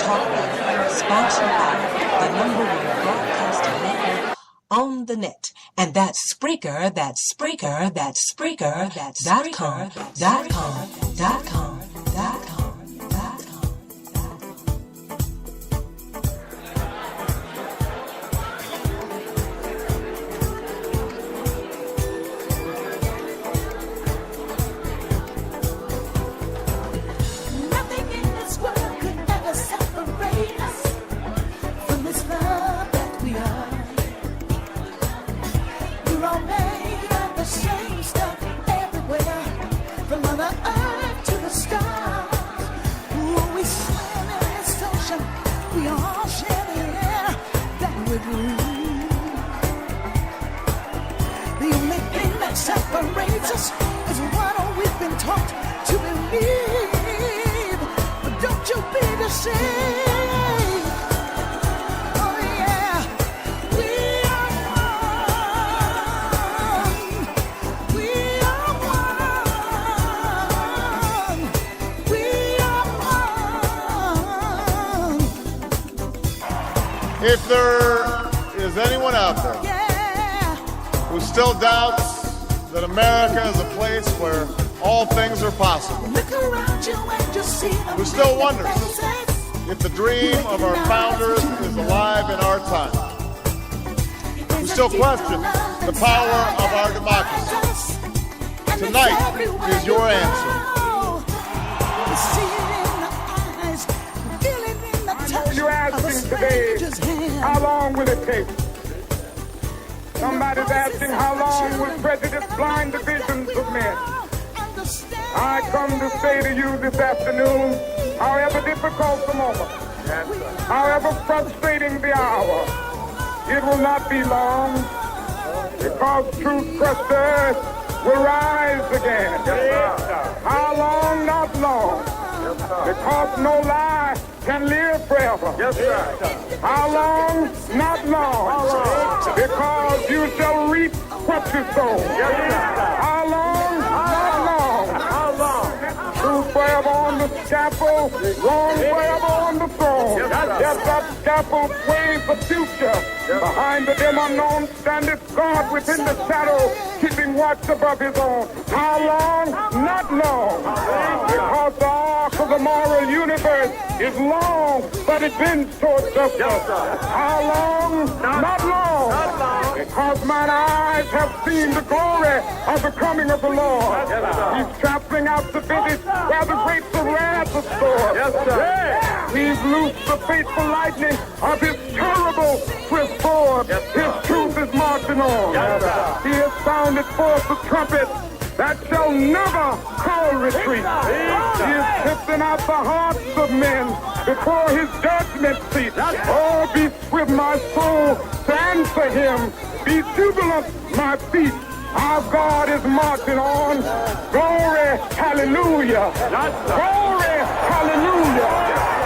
Talk About It, sponsored by the #1 broadcasting network on the net. And that's Spreaker, that's Spreaker, that's Spreaker, that's .com. Separates us is what we've been taught to believe. But don't you be deceived. Oh yeah, we are one. We are one. We are one. If there is anyone out there who still doubts that America is a place where all things are possible, who still wonders if the dream of our founders is alive in our time, who still question the power of our democracy, tonight is your answer. You're asking today, how long will it take? Somebody's asking how long will prejudice blind the visions of men? I come to say to you this afternoon, however difficult the moment, however frustrating the hour, it will not be long, because truth crushed will rise again. How long? Not long, because no lie can live forever. Yes, sir. How long? Not long. Because you shall reap what you sow. Yes, sir. How long? Not long. How long? Truth forever on the scaffold, wrong forever on the throne. Yes, that scaffold sways the future. Behind the dim unknown standeth God within the shadow, keeping watch above his own. How long? Not long. Because the arc of the moral universe is long, but it bends towards justice. How long? Not long. Because mine eyes have seen the glory of the coming of the Lord. He's trampling out the vintage where the grapes of wrath are stored. He's loosed the fateful lightning of his terrible swift sword. His truth is marching on. He has sounded forth the trumpet that shall never call retreat. He is sifting out the hearts of men before his judgment seat. Oh, be swift, my soul, to answer him. Be jubilant, my feet. Our God is marching on. Glory, hallelujah. Glory, hallelujah.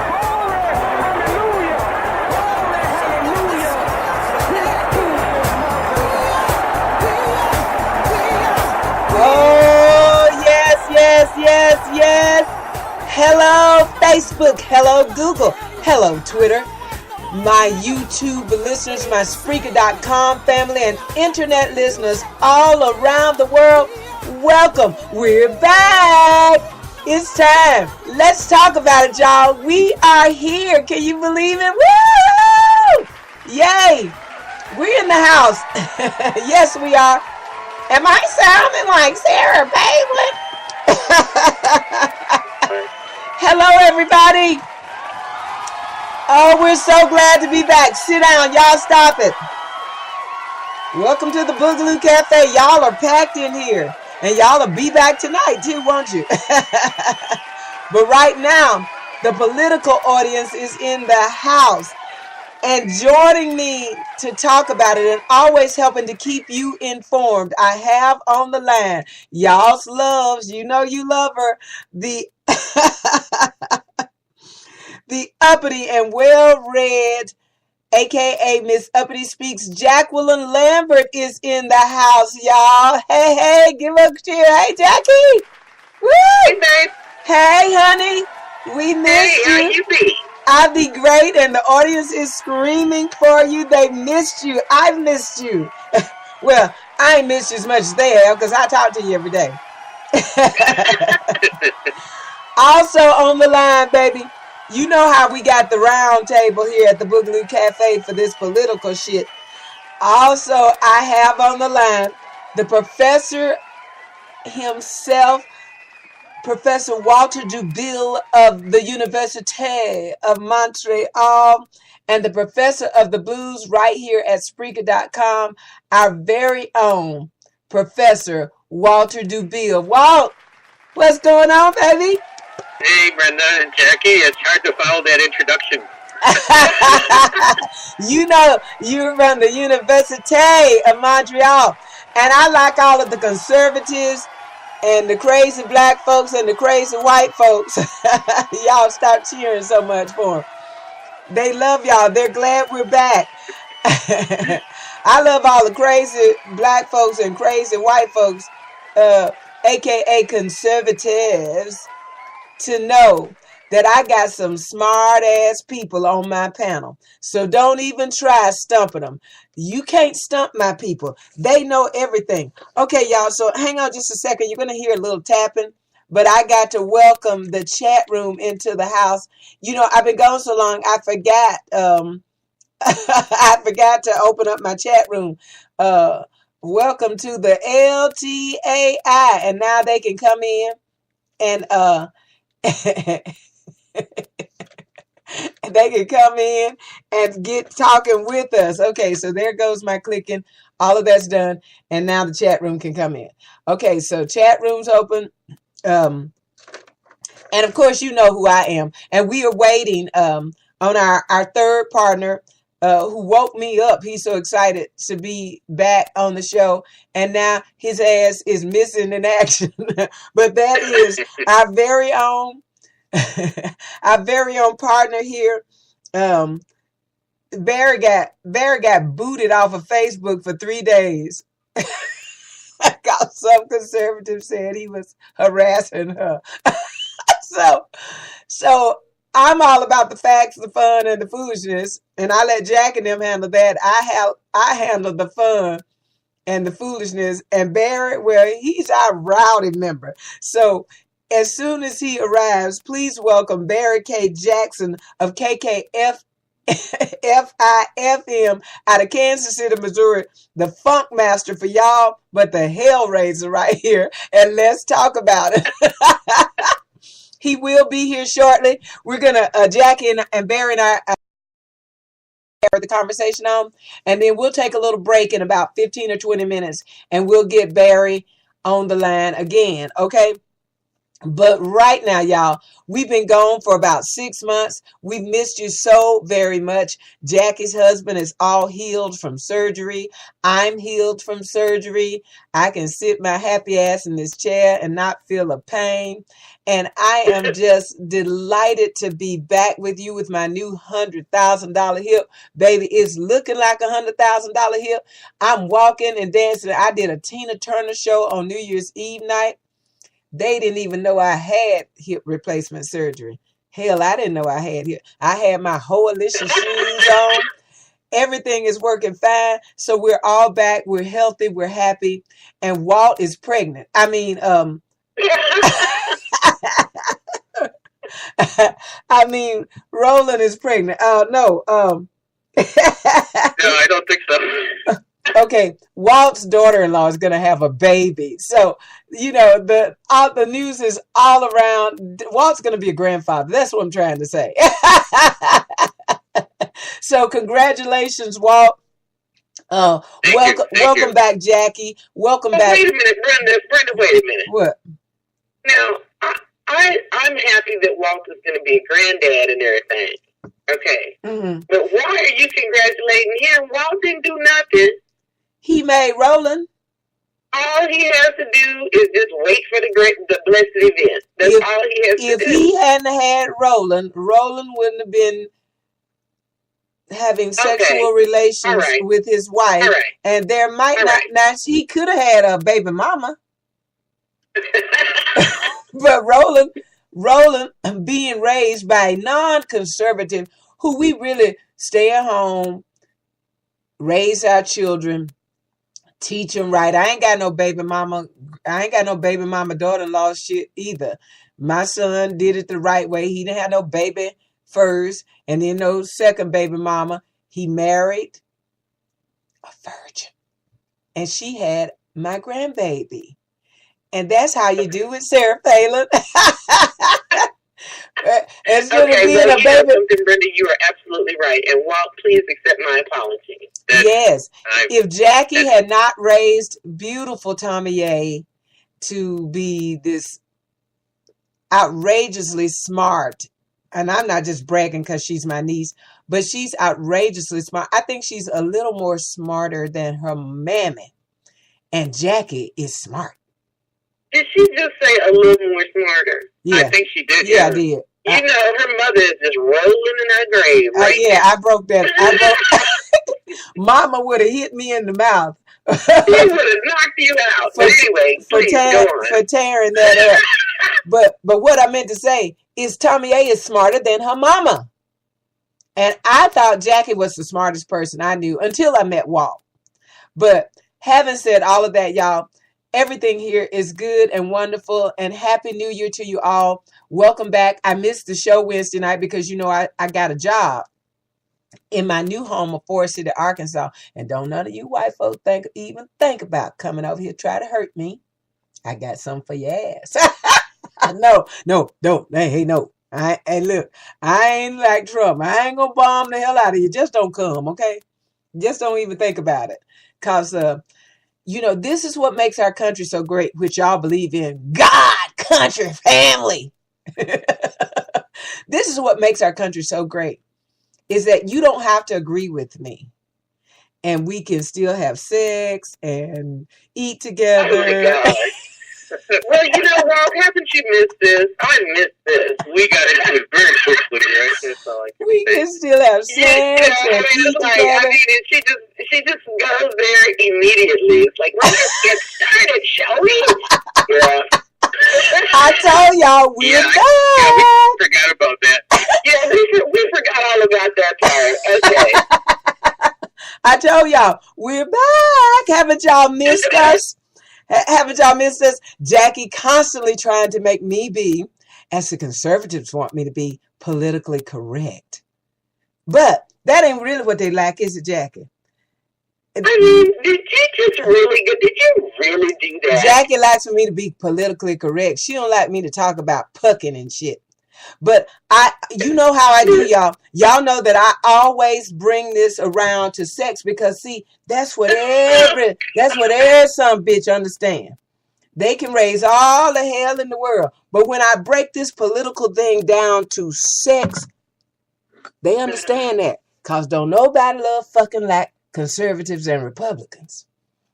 Glory, hallelujah. Glory, hallelujah. Oh, yes, yes, yes, yes. Hello, Facebook. Hello, Google. Hello, Twitter. My YouTube listeners, my Spreaker.com family, and internet listeners all around the world, welcome. We're back. It's time. Let's talk about it, y'all. We are here. Can you believe it? Woo! Yay. We're in the house. Yes, we are. Am I sounding like Sarah Palin? Hello, everybody. Oh, we're so glad to be back. Sit down. Y'all stop it. Welcome to the Boogaloo Cafe. Y'all are packed in here. And y'all will be back tonight too, won't you? But right now, the political audience is in the house. And joining me to talk about it and always helping to keep you informed, I have on the line, y'all's loves, you know you love her, the the uppity and well-read, aka Miss Uppity Speaks, Jacqueline Lambert is in the house, y'all. Hey, give her a cheer. Hey, Jackie. Woo! Hey, babe. Hey, honey. We missed you. How you be? I'll be great, and the audience is screaming for you. They missed you. I've missed you. Well, I ain't missed you as much as they have because I talk to you every day. Also on the line, baby, you know how we got the round table here at the Boogaloo Cafe for this political shit. Also, I have on the line the professor himself, Professor Walter Dubille of the Université of Montreal, and the professor of the blues right here at Spreaker.com, our very own Professor Walter Dubille. Walt, what's going on, baby? Hey, Brenda and Jackie. It's hard to follow that introduction. You know, you're from the Université of Montreal, and I like all of the conservatives and the crazy black folks and the crazy white folks. Y'all stop cheering so much for them. They love y'all. They're glad we're back. I love all the crazy black folks and crazy white folks, aka conservatives, to know that I got some smart ass people on my panel. So don't even try stumping them. You can't stump my people. They know everything. Okay, y'all, so hang on just a second. You're going to hear a little tapping, but I got to welcome the chat room into the house. You know, I've been gone so long, I forgot I forgot to open up my chat room. Welcome to the LTAI, and now they can come in and they can come in and get talking with us. Okay, so there goes my clicking. All of that's done, and now the chat room can come in. Okay, so chat room's open. And of course, you know who I am. And we are waiting on our third partner who woke me up. He's so excited to be back on the show. And now his ass is missing in action. But that is our very own our very own partner here. Barry got booted off of Facebook for 3 days. Some conservative said he was harassing her. So I'm all about the facts, the fun, and the foolishness, and I let Jack and them handle that. I handle the fun and the foolishness, and Barry, well, he's our rowdy member. So as soon as he arrives, please welcome Barry K. Jackson of KKF FIFM out of Kansas City, Missouri, the funk master for y'all, but the hellraiser right here. And let's talk about it. He will be here shortly. We're gonna Jackie and Barry and I the conversation on, and then we'll take a little break in about 15 or 20 minutes, and we'll get Barry on the line again. Okay. But right now, y'all, we've been gone for about 6 months. We've missed you so very much. Jackie's husband is all healed from surgery. I'm healed from surgery. I can sit my happy ass in this chair and not feel a pain. And I am just delighted to be back with you with my new $100,000 hip. Baby, it's looking like $100,000 hip. I'm walking and dancing. I did a Tina Turner show on New Year's Eve night. They didn't even know I had hip replacement surgery. Hell, I didn't know I had hip. I had my coalition shoes on. Everything is working fine. So we're all back. We're healthy. We're happy. And Walt is pregnant. I mean, Roland is pregnant. No. No, I don't think so. Okay, Walt's daughter-in-law is going to have a baby. So, you know, the news is all around. Walt's going to be a grandfather. That's what I'm trying to say. So, congratulations, Walt. Welcome back, Jackie. Welcome back. Wait a minute, Brenda, wait a minute. What? Now, I'm happy that Walt is going to be a granddad and everything. Okay. Mm-hmm. But why are you congratulating him? Walt didn't do nothing. He made Roland. All he has to do is just wait for the blessed event. That's all he has to do. If he hadn't had Roland wouldn't have been having sexual relations with his wife. All right. And there might not. Now, he could have had a baby mama. But Roland Roland being raised by a non-conservative who we really stay at home, raise our children, teach them right. I ain't got no baby mama. I ain't got no baby mama daughter-in-law shit either. My son did it the right way. He didn't have no baby first and then no second baby mama. He married a virgin. And she had my grandbaby. And that's how you do it, Sarah Palin. Instead Okay, of being well, a you know baby. something, Brenda, you are absolutely right. And Walt, please accept my apology. Yes. If Jackie had not raised beautiful Tommy Ye to be this outrageously smart, and I'm not just bragging because she's my niece, but she's outrageously smart. I think she's a little more smarter than her mammy. And Jackie is smart. Did she just say a little more smarter? Yeah. I think she did. Yeah, I did. You know, her mother is just rolling in her grave. Right Yeah, I broke that. Mama would have hit me in the mouth. She would have knocked you out. But anyway, please go on. For tearing that up. But what I meant to say is Tommy A is smarter than her mama. And I thought Jackie was the smartest person I knew until I met Walt. But having said all of that, y'all, everything here is good and wonderful, and Happy New Year to you all. Welcome back. I missed the show Wednesday night because, you know, I got a job in my new home of Forest City, Arkansas. And don't none of you white folks even think about coming over here try to hurt me. I got something for your ass. No, don't. Hey, no. Hey, look, I ain't like Trump. I ain't gonna bomb the hell out of you. Just don't come, okay? Just don't even think about it. Because, you know, this is what makes our country so great, which y'all believe in. God, country, family. This is what makes our country so great, is that you don't have to agree with me. And we can still have sex and eat together. Oh, my God. Well, you know, Walt, haven't you missed this? I missed this. We got into it very quickly, right? That's all I can We say. can still have sex Yeah, and eat like, together. I mean, she just goes there immediately. It's like, let's get started, shall we? Yeah. I told y'all we're back. We forgot about that. Yeah, we forgot all about that part. Okay. I told y'all we're back. Haven't y'all missed us? Haven't y'all missed us? Jackie constantly trying to make me be, as the conservatives want me to be, politically correct. But that ain't really what they like, is it, Jackie? I mean, did you really do that? Jackie likes for me to be politically correct. She don't like me to talk about pucking and shit. But you know how I do, y'all. Y'all know that I always bring this around to sex because, see, that's what every some bitch understand. They can raise all the hell in the world, but when I break this political thing down to sex, they understand that. Cause don't nobody love fucking like conservatives and Republicans.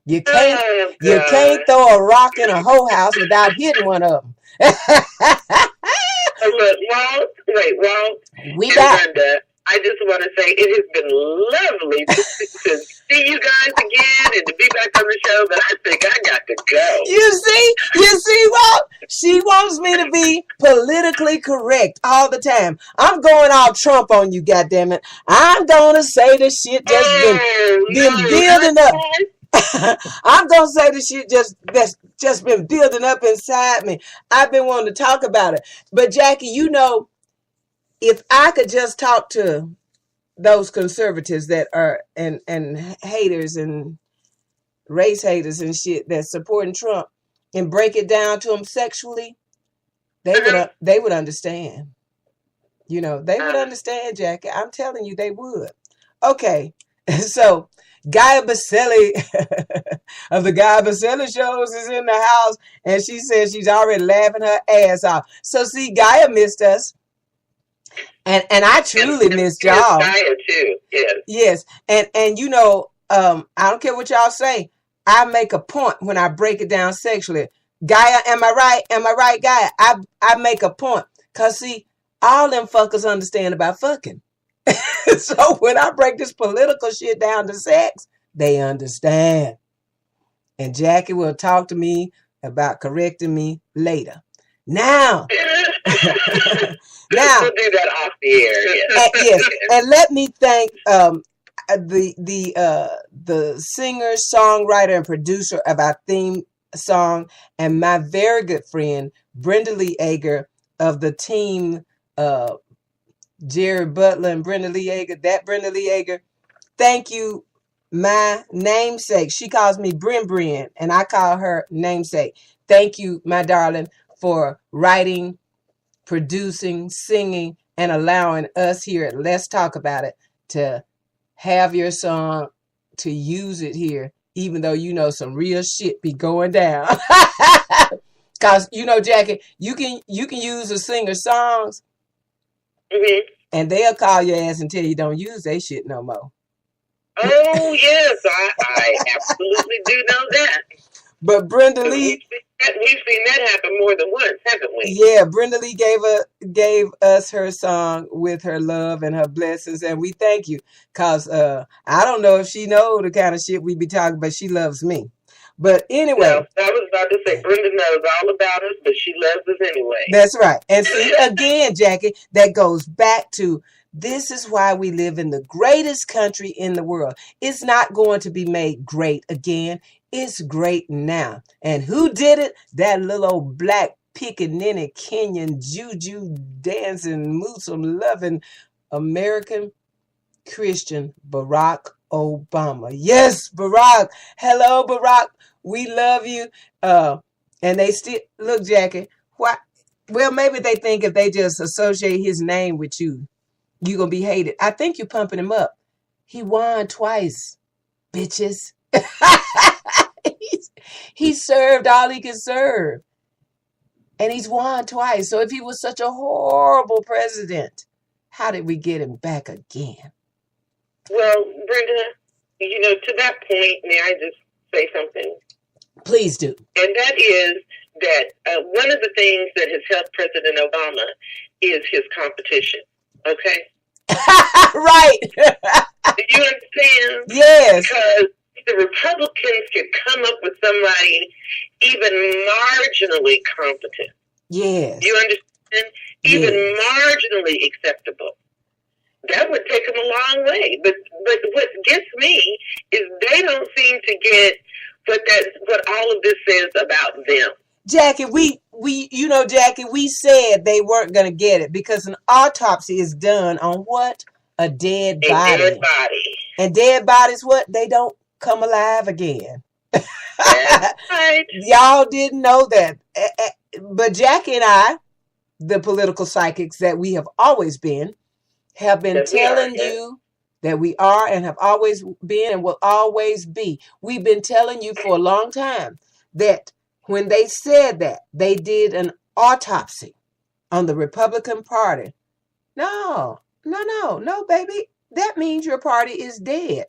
You can't throw a rock in a hoe house without hitting one of them. Look, Walt, We and got. Brenda, I just want to say it has been lovely to see you guys again and to be back on the show, but I think I got to go. You see, Walt? She wants me to be politically correct all the time. I'm going all Trump on you, goddammit. I'm gonna say the shit just been building up. I'm gonna say the shit that's just been building up inside me. I've been wanting to talk about it. But Jackie, you know, if I could just talk to those conservatives that are and haters and race haters and shit that's supporting Trump and break it down to them sexually, they would understand. You know, they would understand, Jackie. I'm telling you, they would. Okay, so Gaia Baselli of the Gaia Baselli shows is in the house, and she says she's already laughing her ass off. So see, Gaia missed us. And I truly missed y'all. Gaia too, yes. Yes. And you know, I don't care what y'all say. I make a point when I break it down sexually. Gaia, am I right? Am I right, Gaia? I make a point. Cause see, all them fuckers understand about fucking. So when I break this political shit down to sex, they understand. And Jackie will talk to me about correcting me later. Now, Now, we'll do that off the air. Yes. yes, and let me thank the singer, songwriter, and producer of our theme song, and my very good friend Brenda Lee Ager of the team, Jerry Butler and Brenda Lee Ager. That Brenda Lee Ager. Thank you, my namesake. She calls me Brin, and I call her namesake. Thank you, my darling, for writing, producing, singing, and allowing us here at Let's Talk About It to have your song, to use it here, even though you know some real shit be going down. Cause you know, Jackie, you can use a singer's songs, and they'll call your ass and tell you don't use that shit no more. Oh yes, I absolutely do know that. But Brenda Lee, we've seen that happen more than once, haven't we? yeah, Brenda Lee gave us her song with her love and her blessings, and we thank you. Cause I don't know if she know the kind of shit we be talking, but she loves me. But anyway, well, I was about to say Brenda knows all about us, but she loves us anyway. That's right. And see, again, Jackie, that goes back to, this is why we live in the greatest country in the world. It's not going to be made great again. It's great now. And who did it? That little old black pickaninny Kenyan juju dancing Muslim loving American Christian Barack Obama. Yes, Barack. Hello, Barack. We love you. And they still look, Jackie. Why? Well, maybe they think if they just associate his name with you, you're gonna be hated. I think you're pumping him up. He won twice, bitches. He served all he could serve. And he's won twice. So if he was such a horrible president, how did we get him back again? Well, Brenda, you know, to that point, may I just say something? Please do. And that is that one of the things that has helped President Obama is his competition. Okay? Right. Do you understand? Yes. Because the Republicans could come up with somebody even marginally competent. Yes. Do you understand? Even marginally acceptable. That would take them a long way. But what gets me is they don't seem to get what all of this says about them. Jackie, Jackie, we said they weren't going to get it because an autopsy is done on what? A dead body. A dead body. And dead bodies, what? They don't come alive again. That's right. Y'all didn't know that. But Jackie and I, the political psychics that we have always been, have been telling you that we are and have always been and will always be. We've been telling you for a long time that when they said that, they did an autopsy on the Republican Party. No, baby. That means your party is dead.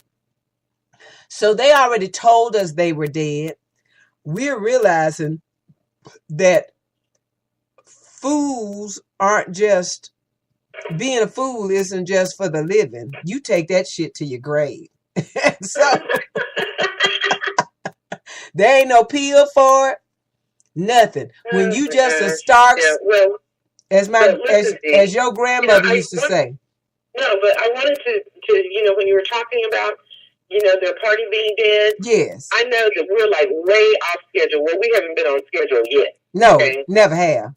So they already told us they were dead. We're realizing that fools aren't just, being a fool isn't just for the living. You take that shit to your grave. So there ain't no pill for it. Nothing. When you just a Starks, as your grandmother used to say. No, but I wanted to when you were talking about, their party being dead. Yes. I know that we're like way off schedule. Well, we haven't been on schedule yet. No, never have.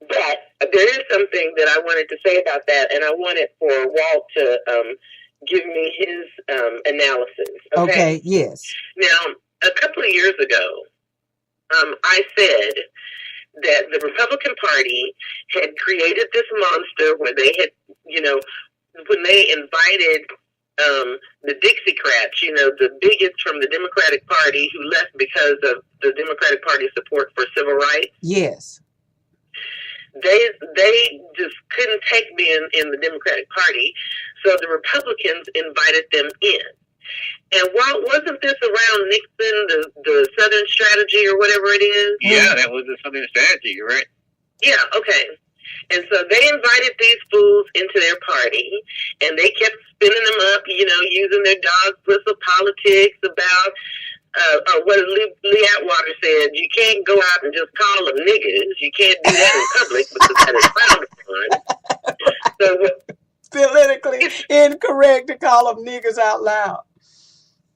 But there is something that I wanted to say about that, and I wanted for Walt to give me his analysis. Okay, yes. Now, a couple of years ago, I said that the Republican Party had created this monster where they had, when they invited the Dixiecrats, the bigots from the Democratic Party who left because of the Democratic Party's support for civil rights. Yes. They just couldn't take being in the Democratic Party, so the Republicans invited them in. And wasn't this around Nixon, the Southern Strategy or whatever it is? Yeah, that was the Southern Strategy, you're right. Yeah, okay. And so they invited these fools into their party, and they kept spinning them up, using their dog whistle politics about what Lee Atwater said, you can't go out and just call them niggas. You can't do that in public because that is frowned upon. So, politically incorrect to call them niggas out loud.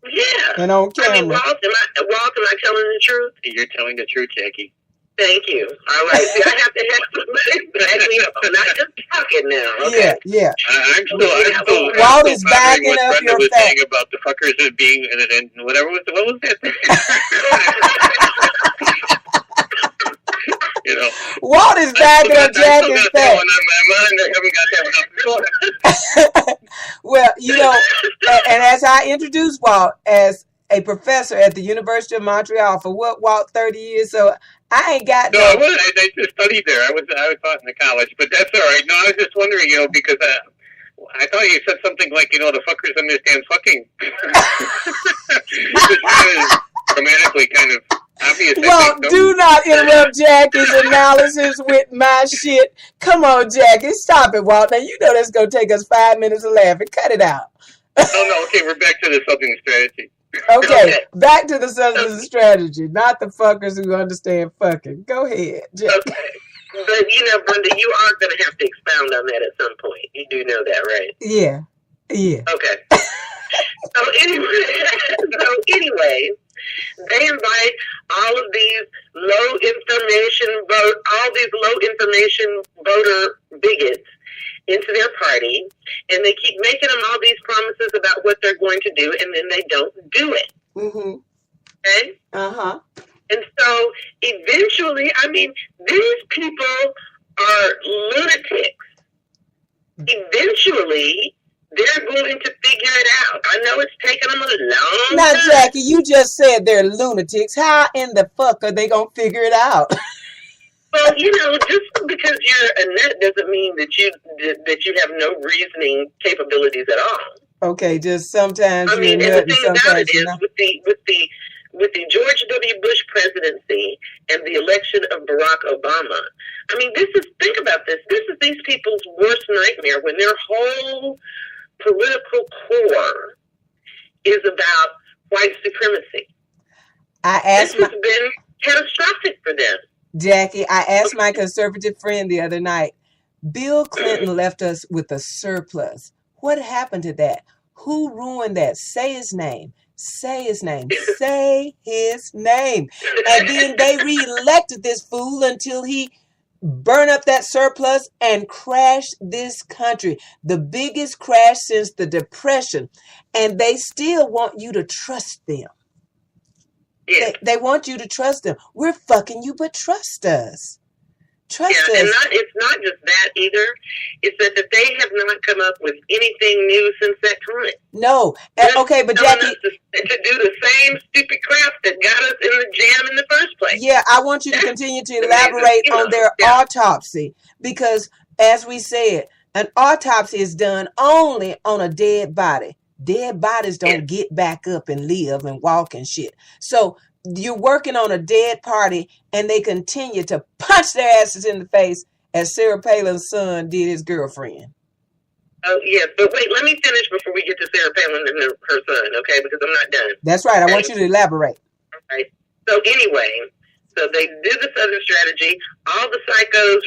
Yeah. And on camera. I mean, Walt, am I telling the truth? You're telling the truth, Jackie. Thank you. All right. See, I have to have somebody back me up. I'm not just talking now. Okay? Yeah. I'm still Walt is backing what up Brenda your was fact. saying about the fuckers and being and whatever what was that thing? You know, Walt is backing up Jackie's fact. on my mind. I haven't got that enough. Well, you know, and as I introduced Walt as a professor at the University of Montreal for what, Walt, 30 years, so I ain't got No, I wasn't. I just studied there. I was taught in the college, but that's all right. No, I was just wondering, you know, because I thought you said something like, you know, the fuckers understand fucking. It's kind of grammatically kind of obvious. Well, do not interrupt Jackie's analysis with my shit. Come on, Jackie, stop it, Walt. Now, you know that's going to take us 5 minutes of laughing. Cut it out. Oh, no, okay, we're back to the Southern strategy. Okay, back to the Southern strategy, not the fuckers who understand fucking. Go ahead, Jackie. Okay. But, you know, Brenda, you are going to have to expound on that at some point. You do know that, right? Yeah. Okay. So anyway, they invite all these low information voter bigots into their party, and they keep making them all these promises about what they're going to do, and then they don't do it. Mm-hmm. Okay? Uh-huh. And so eventually, I mean, these people are lunatics. Eventually, they're going to figure it out. I know it's taken them a long Now, time. Jackie, you just said they're lunatics. How in the fuck are they going to figure it out? Well, you know, just because you're a nut doesn't mean that you have no reasoning capabilities at all. Okay, just sometimes I mean, you're and a the nut thing and about sometimes it you're is not. with the George W. Bush presidency and the election of Barack Obama, I mean, think about this. This is these people's worst nightmare when their whole political core is about white supremacy. This has been catastrophic for them. Jackie, I asked my conservative friend the other night, Bill Clinton left us with a surplus. What happened to that? Who ruined that? Say his name. Say his name. Say his name. And then they reelected this fool until he burned up that surplus and crashed this country. The biggest crash since the Depression. And they still want you to trust them. Yeah. They want you to trust them. We're fucking you, but trust us. Trust us. And it's not just that either. It's that they have not come up with anything new since that time. No. Okay, but Telling Jackie, us to do the same stupid crap that got us in the jam in the first place. yeah, I want you to continue to elaborate on their autopsy because, as we said, an autopsy is done only on a dead body. Dead bodies don't get back up and live and walk and shit. So you're working on a dead party and they continue to punch their asses in the face as Sarah Palin's son did his girlfriend. Oh, yes. But wait, let me finish before we get to Sarah Palin and her son, okay? Because I'm not done. That's right. I want you to elaborate. All right. So anyway, so they do the Southern strategy. All the psychos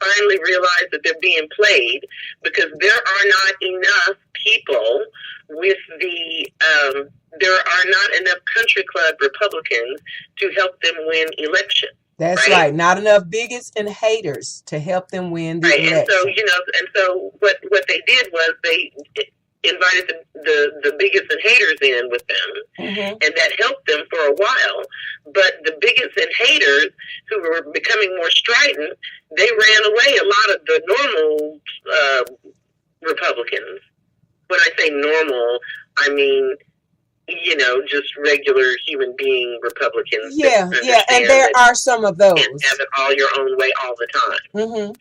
finally realize that they're being played because there are not enough people with there are not enough country club Republicans to help them win elections. That's right. Not enough bigots and haters to help them win the election. And so what they did was they invited the bigots and haters in with them, and that helped them for a while. But the bigots and haters who were becoming more strident, they ran away. A lot of the normal Republicans. When I say normal, I mean, just regular human being Republicans. Yeah, and there are some of those. And have it all your own way all the time. Mm-hmm.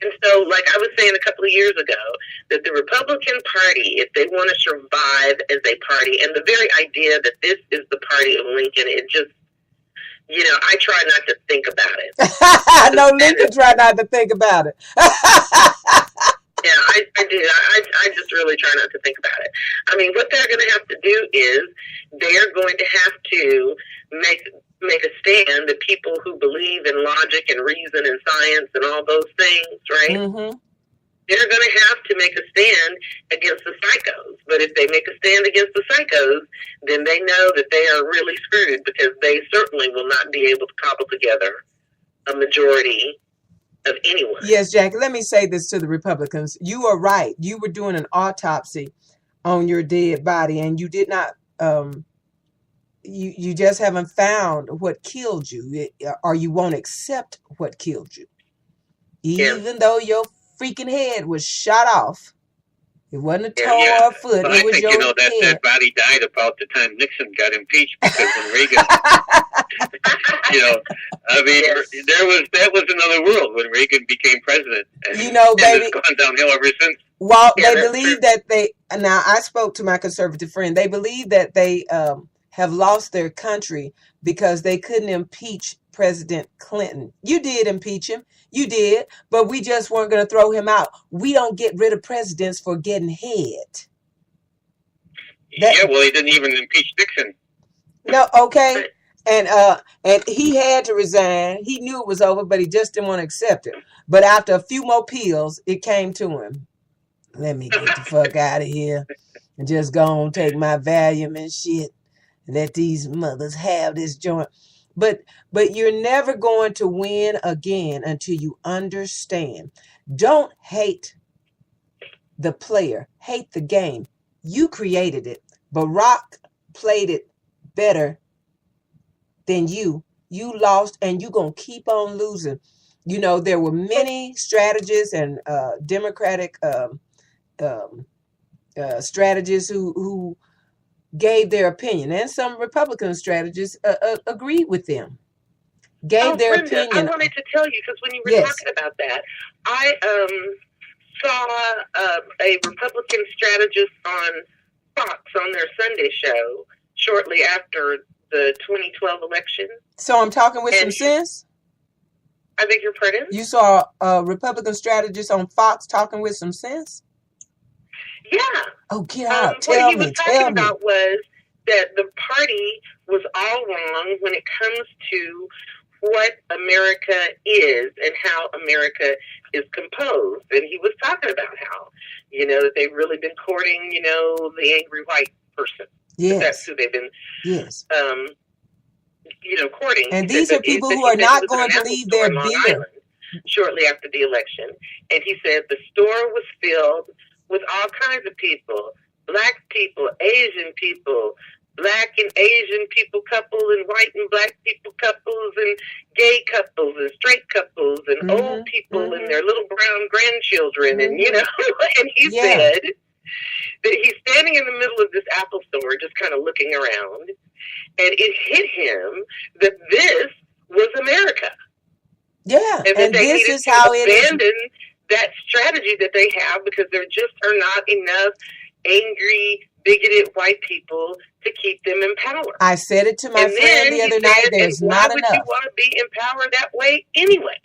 And so, like I was saying a couple of years ago, that the Republican Party, if they want to survive as a party, and the very idea that this is the party of Lincoln, it just, I try not to think about it. No, Lincoln tried not to think about it. Yeah, I do. I just really try not to think about it. I mean, what they're going to have to do is they're going to have to make a stand. The people who believe in logic and reason and science and all those things, right? Mm-hmm. They're going to have to make a stand against the psychos. But if they make a stand against the psychos, then they know that they are really screwed, because they certainly will not be able to cobble together a majority of anyone. Yes, Jackie, let me say this to the Republicans. You are right. You were doing an autopsy on your dead body, and you did not, you just haven't found what killed you, or you won't accept what killed you. Even though your freaking head was shot off. It wasn't a toe or a foot. Well, it I was think, your head. that body died about the time Nixon got impeached, because when Reagan, that was another world when Reagan became president. And, baby, it's gone downhill ever since. Well, they believe that now I spoke to my conservative friend. They believe that they have lost their country because they couldn't impeach President Clinton. You did impeach him. You did. But we just weren't going to throw him out. We don't get rid of presidents for getting head. Well, he didn't even impeach Nixon. No, okay. And he had to resign. He knew it was over, but he just didn't want to accept it. But after a few more pills, it came to him. Let me get the fuck out of here and just go on take my Valium and shit. Let these mothers have this joint. But you're never going to win again until you understand. Don't hate the player. Hate the game. You created it. Barack played it better than you. You lost, and you're going to keep on losing. There were many strategists and Democratic strategists who gave their opinion, and some Republican strategists agreed with them. Their Brenda, opinion. I wanted to tell you, because when you were talking about that, I saw a Republican strategist on Fox on their Sunday show shortly after the 2012 election. So I'm talking with some sense? I beg your pardon? You saw a Republican strategist on Fox talking with some sense? Yeah. Oh, get out. What Tell he me. was talking about was that the party was all wrong when it comes to what America is and how America is composed. And he was talking about how, that they've really been courting, the angry white person. Yes. That's who they've been, courting. And these are people who are not going to leave their beer. Shortly after the election. And he said the store was filled with all kinds of people, black people, Asian people, black and Asian people couples, and white and black people couples, and gay couples, and straight couples, and old people and their little brown grandchildren, and and he said that he's standing in the middle of this Apple store just kind of looking around, and it hit him that this was America. Yeah, and this is how it is. Abandon that strategy that they have, because there just are not enough angry, bigoted white people to keep them in power. I said it to my friend the other night. There's not enough. Why would you want to be empowered that way anyway?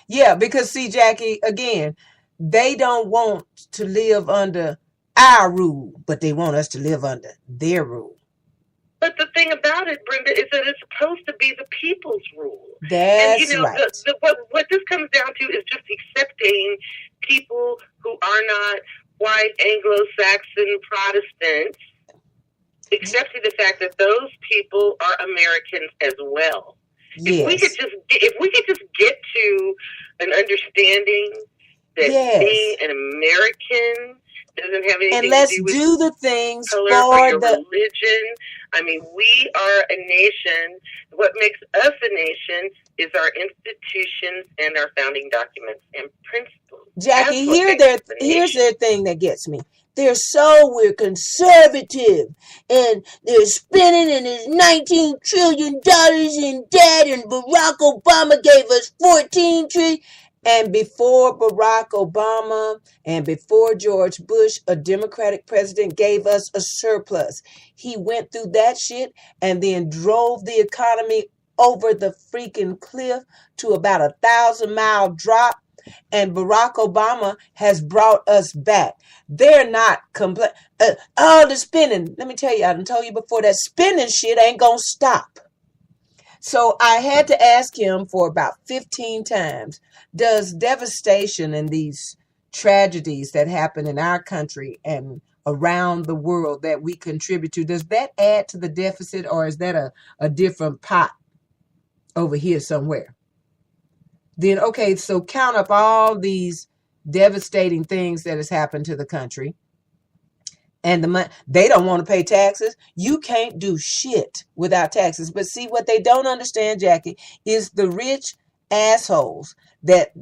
Yeah, because see, Jackie, again, they don't want to live under our rule, but they want us to live under their rule. But the thing about it, Brenda, is that it's supposed to be the people's rule. That's right. What this comes down to is just accepting people who are not white Anglo-Saxon Protestants, accepting the fact that those people are Americans as well. Yes. If we could just get to an understanding that being an American doesn't have anything and let's to do with do the things color for or your the religion. I mean, we are a nation. What makes us a nation is our institutions and our founding documents and principles. Jackie, here's their thing that gets me. We're conservative, and they're spending, and there's $19 trillion in debt, and Barack Obama gave us $14 trillion. And before Barack Obama and before George Bush, a Democratic president, gave us a surplus. He went through that shit and then drove the economy over the freaking cliff to about 1,000-mile drop. And Barack Obama has brought us back. They're not all the spending. Let me tell you, I done told you before, that spending shit ain't gonna stop. So I had to ask him for about 15 times, does devastation and these tragedies that happen in our country and around the world that we contribute to, does that add to the deficit, or is that a different pot over here somewhere? Then, okay, so count up all these devastating things that has happened to the country. And the money, they don't want to pay taxes. You can't do shit without taxes. But see, what they don't understand, Jackie, is the rich assholes that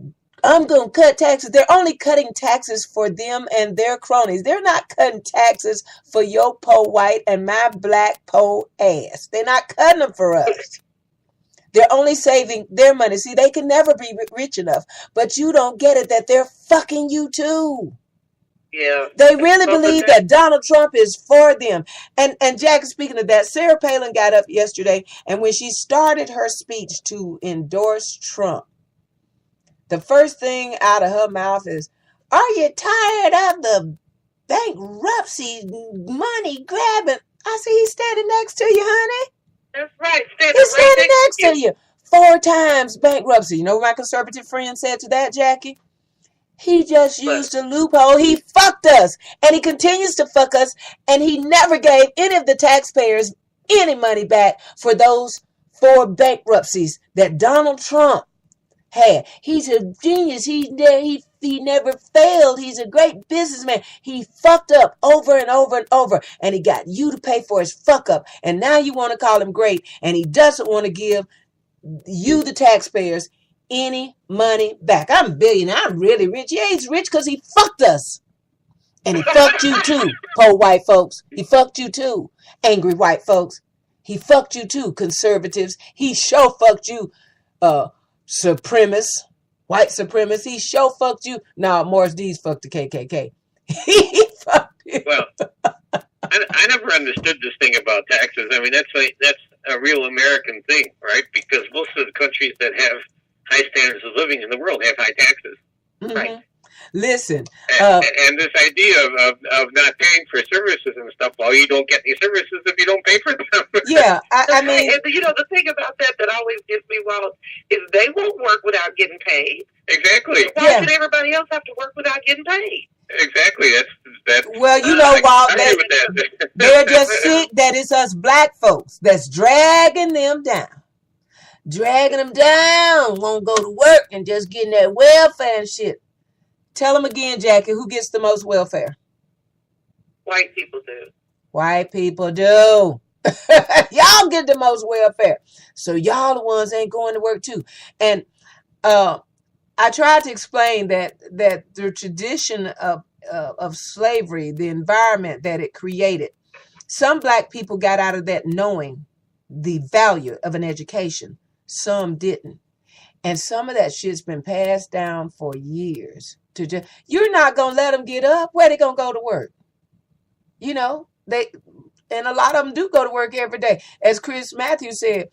I'm going to cut taxes. They're only cutting taxes for them and their cronies. They're not cutting taxes for your po white and my black po ass. They're not cutting them for us. They're only saving their money. See, they can never be rich enough. But you don't get it that they're fucking you too. Yeah. They really believe that Donald Trump is for them. And Jack, speaking of that, Sarah Palin got up yesterday, and when she started her speech to endorse Trump, the first thing out of her mouth is, are you tired of the bankruptcy money grabbing? I see he's standing next to you, honey. That's right. He's standing next to you. 4 times bankruptcy. You know what my conservative friend said to that, Jackie? He just used a loophole. He fucked us. And he continues to fuck us. And he never gave any of the taxpayers any money back for those 4 bankruptcies that Donald Trump had. He's a genius. He never failed. He's a great businessman. He fucked up over and over and over. And he got you to pay for his fuck up. And now you want to call him great. And he doesn't want to give you, the taxpayers, any money back. I'm a billionaire. I'm really rich. Yeah, he's rich because he fucked us. And he fucked you too, poor white folks. He fucked you too, angry white folks. He fucked you too, conservatives. He sure fucked you, supremacists, white supremacists. He sure fucked you. Nah, Morris D's fucked the KKK. He fucked you. Well, I never understood this thing about taxes. I mean, that's a real American thing, right? Because most of the countries that have high standards of living in the world have high taxes, right? Listen, and this idea of not paying for services and stuff, well, you don't get any services if you don't pay for them. Yeah, I mean, and, you know, the thing about that always gets me wild is they won't work without getting paid. Exactly. Why should everybody else have to work without getting paid? Exactly. That's. Well, you know, Walt, they're just sick that it's us black folks that's dragging them down. Dragging them down, won't go to work and just getting that welfare and shit. Tell them again, Jackie, who gets the most welfare? White people do. White people do. Y'all get the most welfare. So y'all the ones ain't going to work too. And I tried to explain that the tradition of slavery, the environment that it created, some black people got out of that knowing the value of an education. Some didn't. And some of that shit's been passed down for years. You're not going to let them get up. Where they going to go to work? You know, and a lot of them do go to work every day. As Chris Matthews said,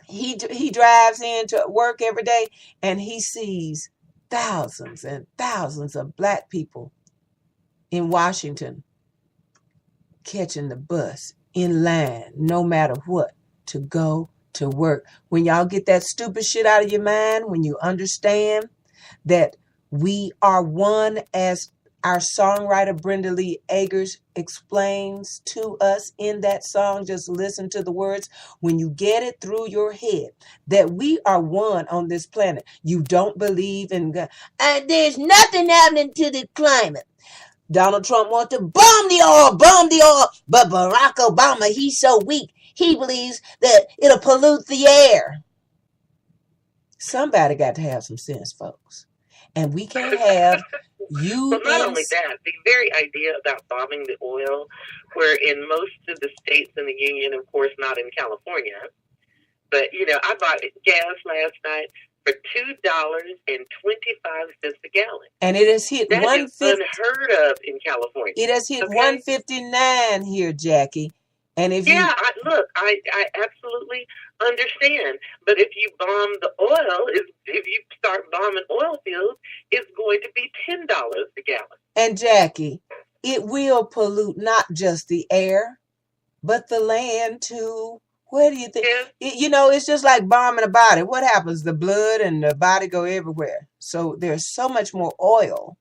he drives into work every day and he sees thousands and thousands of black people in Washington catching the bus in line, no matter what, to go to work. When y'all get that stupid shit out of your mind, when you understand that we are one, as our songwriter Brenda Lee Agers explains to us in that song, just listen to the words. When you get it through your head that we are one on this planet, you don't believe in God. And there's nothing happening to the climate. Donald Trump wants to bomb the oil, but Barack Obama, he's so weak. He believes that it'll pollute the air. Somebody got to have some sense, folks. And we can't have you. But not only that, the very idea about bombing the oil, where in most of the states in the union, of course, not in California, but, you know, I bought gas last night for $2.25 a gallon. And it has hit that is unheard of in California. It has hit $1.59 here, Jackie. And if Yeah, I absolutely understand. But if you bomb the oil, if you start bombing oil fields, it's going to be $10 a gallon. and Jackie, it will pollute not just the air, but the land too. Where do you think? Yeah. It's just like bombing a body. What happens? The blood and the body go everywhere. So there's so much more oil.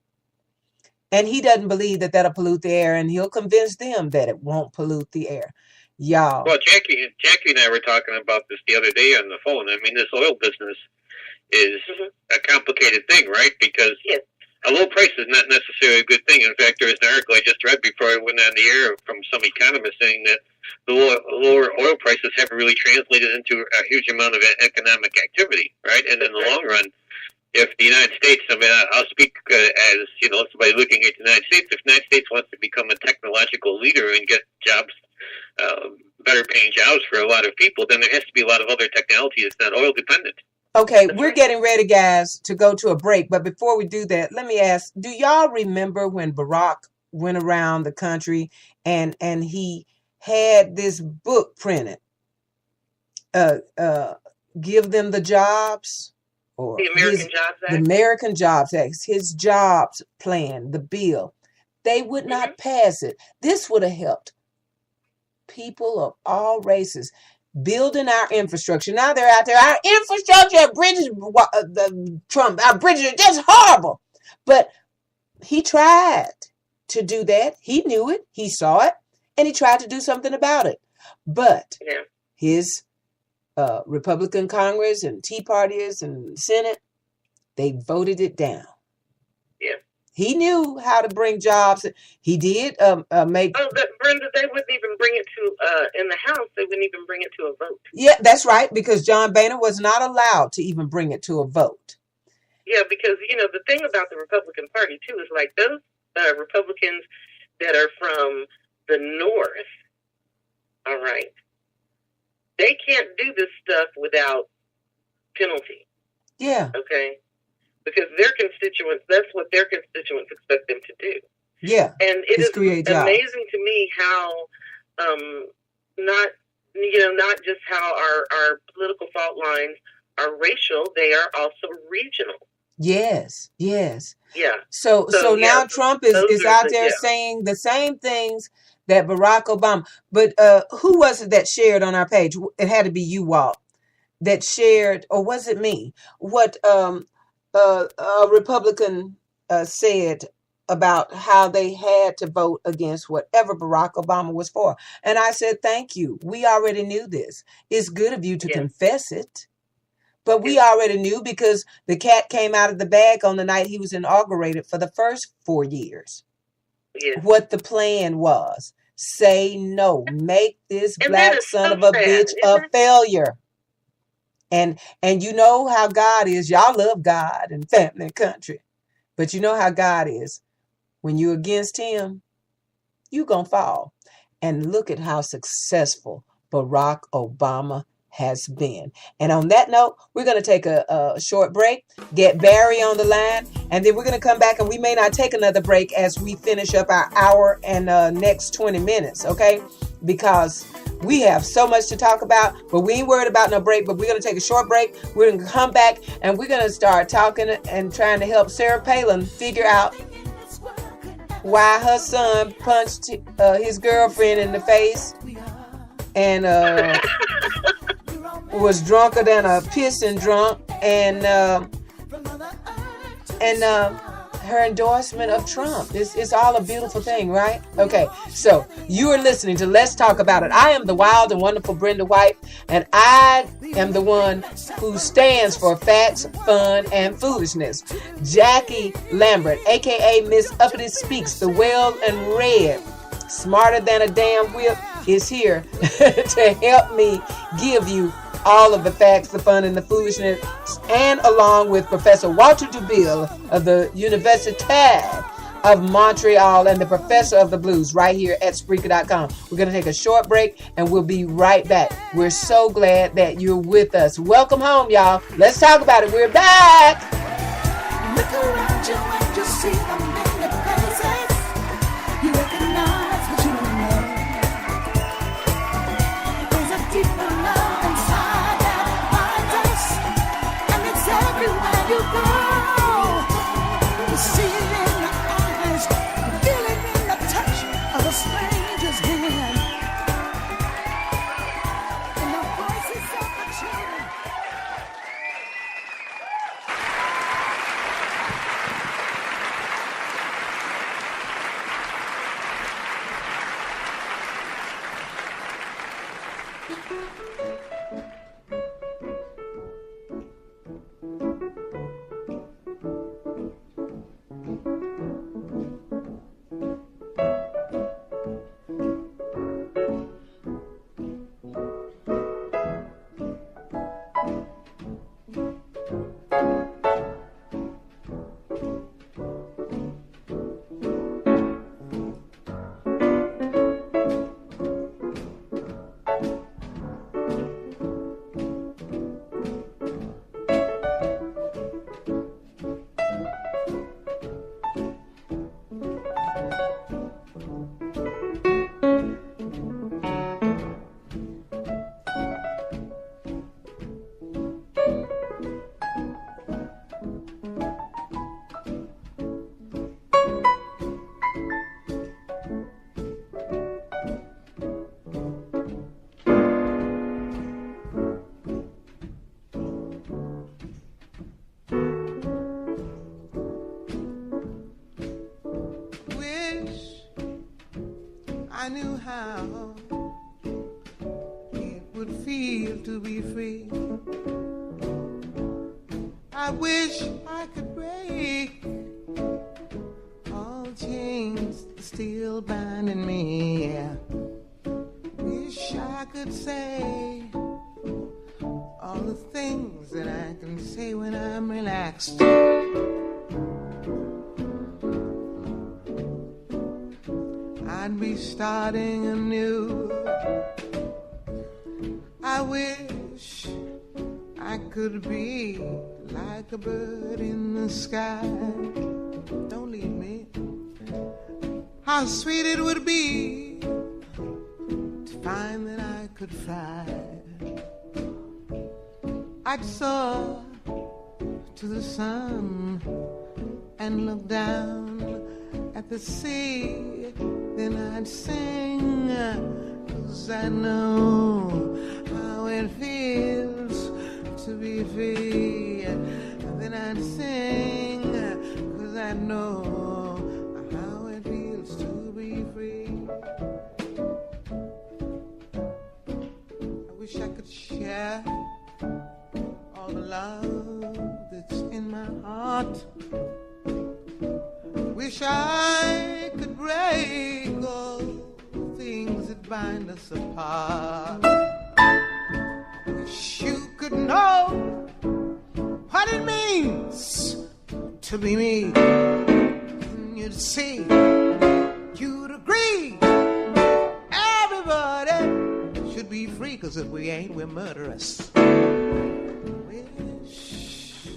And he doesn't believe that that'll pollute the air, and he'll convince them that it won't pollute the air. Y'all. Well, Jackie and I were talking about this the other day on the phone. I mean, this oil business is a complicated thing, right? Because Yes. a low price is not necessarily a good thing. In fact, there was an article I just read before I went on the air from some economist saying that the lower oil prices haven't really translated into a huge amount of economic activity, right? And in the long run, if the United States, I mean, I'll speak as, somebody looking at the United States, if the United States wants to become a technological leader and get jobs, better paying jobs for a lot of people, then there has to be a lot of other technology that's not oil dependent. Okay, we're getting ready, guys, to go to a break. But before we do that, let me ask, do y'all remember when Barack went around the country and he had this book printed, Give Them the Jobs? Or The American Jobs Act. The American Jobs Act, his jobs plan, the bill. They would not pass it. This would have helped people of all races building our infrastructure. Now they're out there. Our infrastructure, bridges, Trump, our bridges are just horrible. But he tried to do that. He knew it. He saw it. And he tried to do something about it. But his Republican Congress and Tea Partiers and Senate, they voted it down. Yeah. He knew how to bring jobs. He did make. Oh, but Brenda, they wouldn't even bring it to in the House. They wouldn't even bring it to a vote. Yeah, that's right, because John Boehner was not allowed to even bring it to a vote. Yeah, because the thing about the Republican Party too is like those Republicans that are from the North. All right, they can't do this stuff without penalty. Yeah. Okay. Because their constituents, that's what their constituents expect them to do. Yeah. And it is amazing to me how, not just how our political fault lines are racial, they are also regional. Yes. Yes. Yeah. So now Trump is out there saying the same things that Barack Obama. But who was it that shared on our page? It had to be you, Walt, that shared, or was it me? What a Republican said about how they had to vote against whatever Barack Obama was for. And I said, thank you. We already knew this. It's good of you to confess it. But we already knew because the cat came out of the bag on the night he was inaugurated for the first 4 years. What the plan was. Say no. Make this black son of a bitch a failure. And you know how God is. Y'all love God and family and country. But you know how God is. When you're against him, you're going to fall. And look at how successful Barack Obama has been. And on that note, we're going to take a short break, get Barry on the line, and then we're going to come back, and we may not take another break as we finish up our hour and next 20 minutes, okay? Because we have so much to talk about, but we ain't worried about no break. But we're going to take a short break. We're going to come back, and we're going to start talking and trying to help Sarah Palin figure out why her son punched his girlfriend in the face and was drunker than a pissing drunk, and her endorsement of Trump. It's all a beautiful thing, right? Okay, so you are listening to Let's Talk About It. I am the wild and wonderful Brenda White, and I am the one who stands for facts, fun, and foolishness. Jackie Lambert, a.k.a. Miss Uppity Speaks, the well and red, smarter than a damn whip, is here to help me give you all of the facts, the fun, and the foolishness, and along with Professor Walter Dubille of the Université of Montreal and the Professor of the Blues right here at Spreaker.com. We're going to take a short break, and we'll be right back. We're so glad that you're with us. Welcome home, y'all. Let's talk about it. We're back. Look around you and you see the many places. You recognize what you don't know. I knew how it would feel to be free. I wish I could break all chains still binding me. Yeah. Wish I could say all the things that I can say when I'm relaxed. I'd be starting anew. I wish I could be like a bird in the sky. Don't leave me. How sweet it would be to find that I could fly. I'd soar to the sun and look down at the sea. Then I'd sing, 'cause I know how it feels to be free. Then I'd sing, 'cause I know how it feels to be free. I wish I could share all the love that's in my heart. Wish I could break all the things that bind us apart. Wish you could know what it means to be me. And you'd see, you'd agree, everybody should be free, 'cause if we ain't, we're murderous. Wish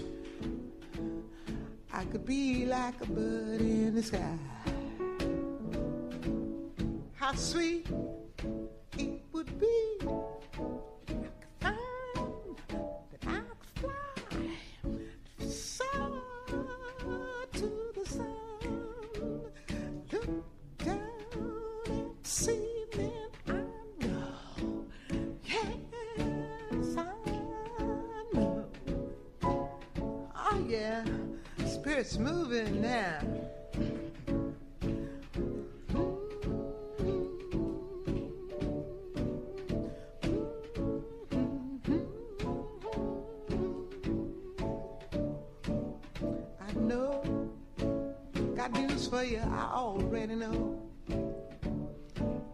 I could be like a bird in the sky. How sweet it would be if I could find that I could fly, soar to the sun, look down and see, then I know, yes I know. Oh yeah, spirit's moving now. For you, I already know.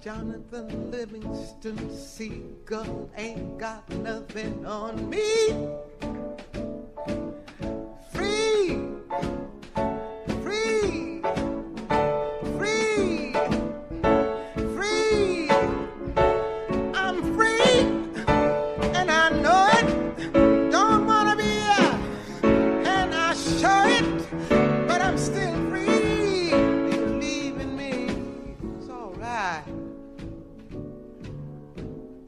Jonathan Livingston Seagull ain't got nothing on me. Free, free, free, free. I'm free, and I know it. Don't wanna be and I show it, but I'm still free.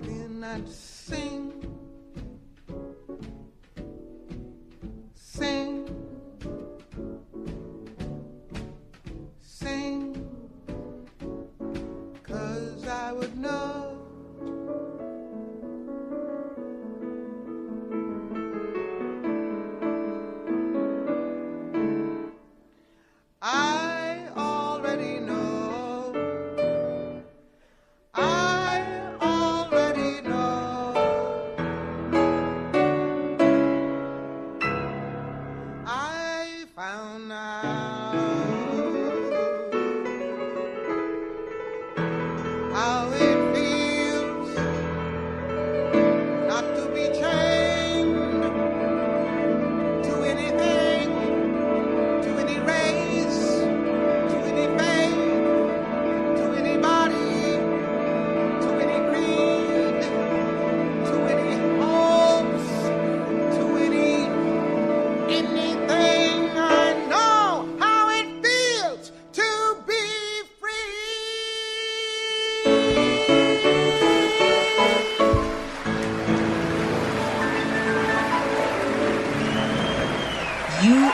Then I'd sing, sing, sing, 'cause I would know. I already know. I already know.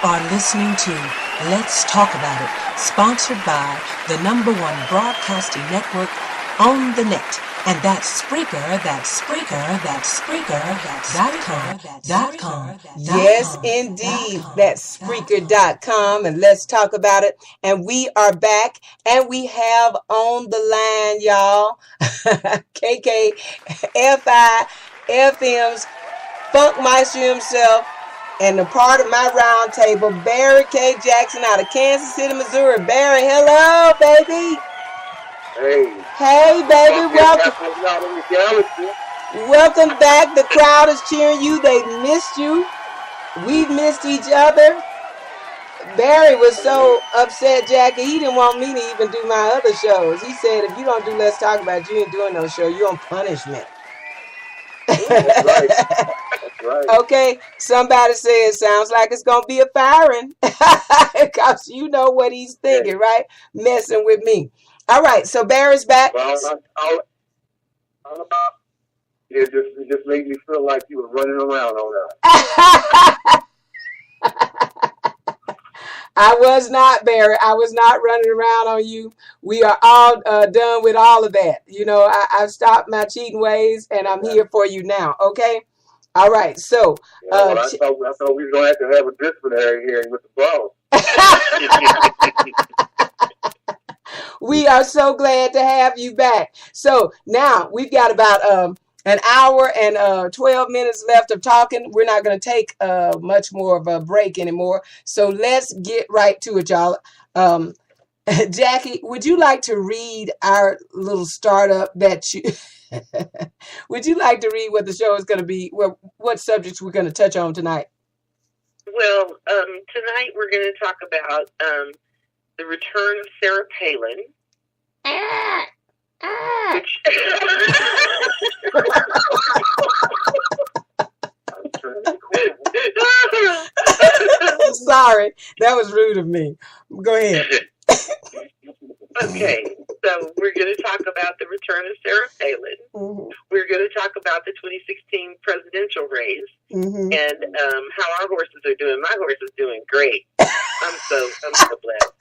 are listening to Let's Talk About It, sponsored by the #1 broadcasting network on the net. And that's Spreaker, .com. Yes, indeed. That's Spreaker.com. And let's talk about it. And we are back. And we have on the line, y'all, KKFI FM's Funkmeister himself, and the part of my round table, Barry K. Jackson out of Kansas City, Missouri. Barry, hello, baby. Hey, baby, welcome. Welcome back. The crowd is cheering you. They missed you. We've missed each other. Barry was so upset, Jackie, he didn't want me to even do my other shows. He said, if you don't do Let's Talk About It, you ain't doing no show. You're on punishment. That's right. That's right. Okay, somebody said sounds like it's going to be a firing. Because you know what he's thinking, right? Messing with me. All right, so Barry's back. Well, it just made me feel like you were running around on that. I was not, Barry. I was not running around on you. We are all done with all of that. You know, I've stopped my cheating ways, and I'm here for you now, okay? All right, so. I thought we were going to have a disciplinary hearing with the boss. We are so glad to have you back. So now we've got about an hour and 12 minutes left of talking. We're not going to take much more of a break anymore. So let's get right to it, y'all. Jackie, would you like to read our little startup that you... Would you like to read what the show is going to be, what subjects we're going to touch on tonight? Well, tonight we're going to talk about the return of Sarah Palin. Which Sorry, that was rude of me. Go ahead. Okay, so we're going to talk about the return of Sarah Palin. Mm-hmm. We're going to talk about the 2016 presidential race, Mm-hmm. and how our horses are doing. My horse is doing great. I'm so blessed.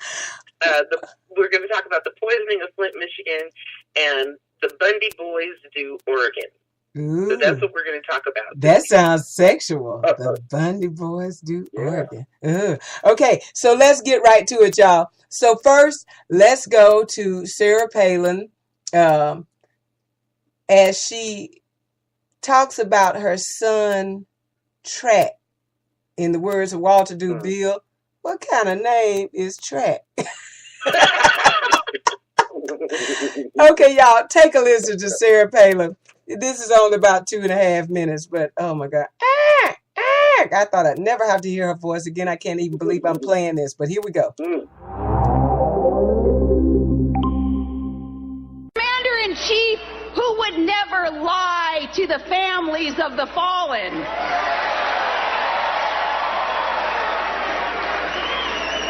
We're going to talk about the poisoning of Flint, Michigan, and the Bundy boys do Oregon. Ooh, So that's what we're going to talk about. that sounds sexual. The Bundy boys do Oregon. Ooh. Okay, so let's get right to it, y'all. So first, let's go to Sarah Palin as she talks about her son, Track. In the words of Walter D. Bill, what kind of name is Track? Okay, y'all, take a listen to Sarah Palin. This is only about 2.5 minutes, but oh my God. I thought I'd never have to hear her voice again. I can't even believe I'm playing this, but here we go. Commander-in-Chief who would never lie to the families of the fallen.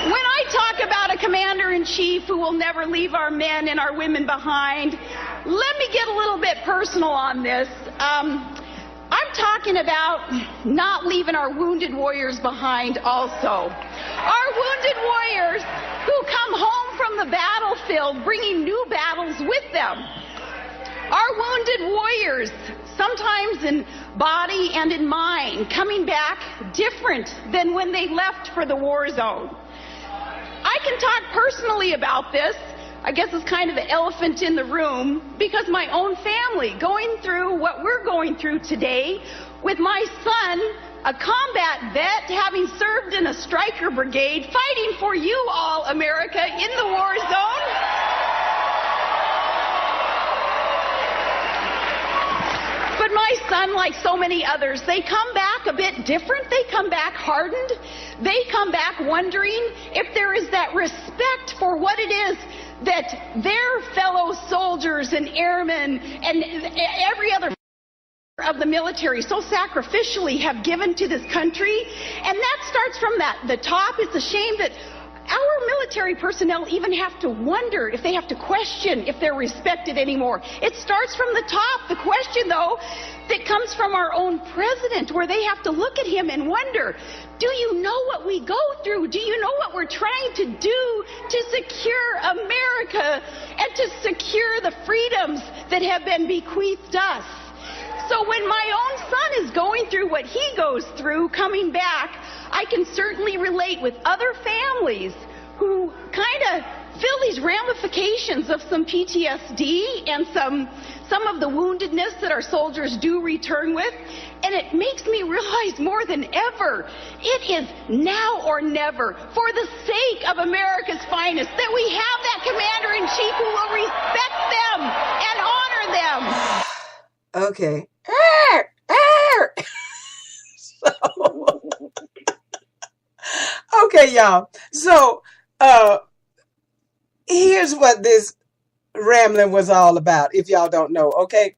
When I talk about a commander-in-chief who will never leave our men and our women behind, let me get a little bit personal on this. I'm talking about not leaving our wounded warriors behind also. Our wounded warriors who come home from the battlefield bringing new battles with them. Our wounded warriors, sometimes in body and in mind, coming back different than when they left for the war zone. I can talk personally about this. I guess it's kind of the elephant in the room because my own family going through what we're going through today with my son, a combat vet, having served in a Stryker brigade, fighting for you all, America, in the war zone. But my son, like so many others, they come back a bit different. They come back hardened. They come back wondering if there is that respect for what it is that their fellow soldiers and airmen and every other of the military so sacrificially have given to this country. And that starts from the top. It's a shame that our military personnel even have to wonder if they have to question if they're respected anymore. It starts from the top. The question, though, that comes from our own president, where they have to look at him and wonder, do you know what we go through? Do you know what we're trying to do to secure America and to secure the freedoms that have been bequeathed us? So when my own son is going through what he goes through coming back, I can certainly relate with other families who kind of feel these ramifications of some PTSD and some of the woundedness that our soldiers do return with. And it makes me realize more than ever, it is now or never, for the sake of America's finest, that we have that commander-in-chief who will respect them and honor them. Okay. Okay, y'all. So, here's what this rambling was all about, if y'all don't know, okay?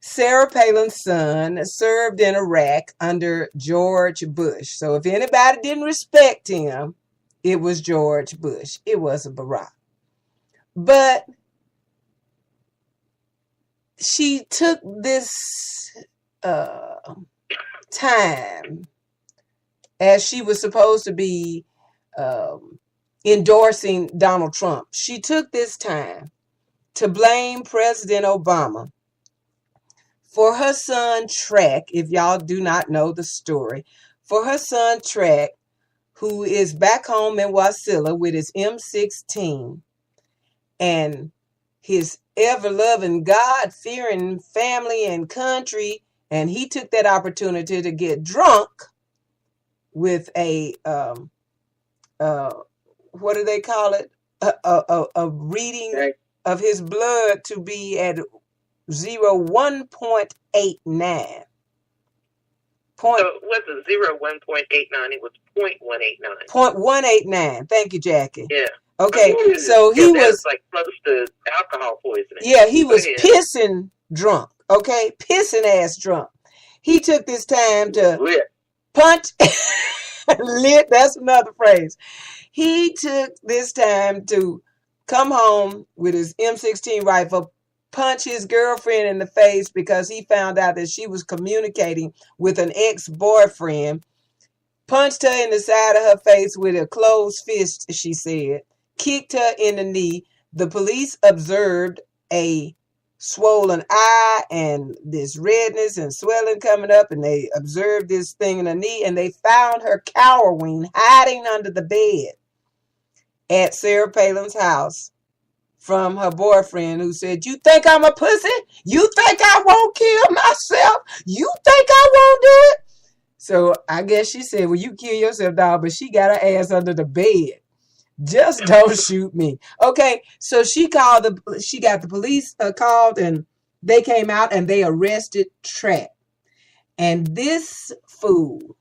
Sarah Palin's son served in Iraq under George Bush. So if anybody didn't respect him, it was George Bush. It wasn't Barack. But she took this time, as she was supposed to be endorsing Donald Trump. She took this time to blame President Obama for her son Track, if y'all do not know the story, for her son Track, who is back home in Wasilla with his M16 and his ever-loving, God-fearing family and country, and he took that opportunity to get drunk with a, what do they call it? A reading of his blood to be at 1.89. So it wasn't 1.89, it was 0.189. 0.189. Thank you, Jackie. Yeah. Okay, so he was like close to alcohol poisoning. Yeah, he was pissing drunk. Okay, pissing ass drunk. He took this time to punch. Lit, that's another phrase. He took this time to come home with his M16 rifle, punch his girlfriend in the face because he found out that she was communicating with an ex-boyfriend, punched her in the side of her face with a closed fist, she said, kicked her in the knee. The police observed a swollen eye and this redness and swelling coming up, and they observed this thing in her knee, and they found her cowering, hiding under the bed at Sarah Palin's house from her boyfriend, who said, "You think I'm a pussy? You think I won't kill myself? You think I won't do it?" So I guess she said, "Well, you kill yourself, dog," but she got her ass under the bed. Just don't shoot me. Okay, so she got the police called, and they came out and they arrested Track. And this fool,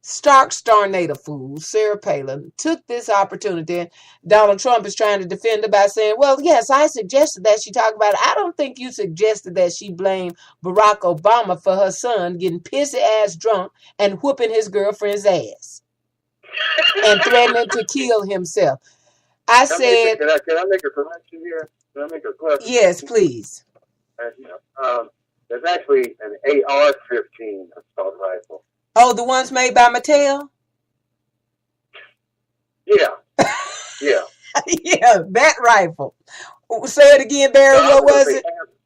starnator fool, Sarah Palin, took this opportunity. And Donald Trump is trying to defend her by saying, "Well, yes, I suggested that she talk about it. I don't think you suggested that she blame Barack Obama for her son getting pissy ass drunk and whooping his girlfriend's ass and threatening to kill himself." I said, can I make a correction here? Can I make a correction? Yes, please. There's actually an AR-15 assault rifle. Oh, the ones made by Mattel? Yeah. Yeah. Yeah, that rifle. Say it again, Barry. What was it?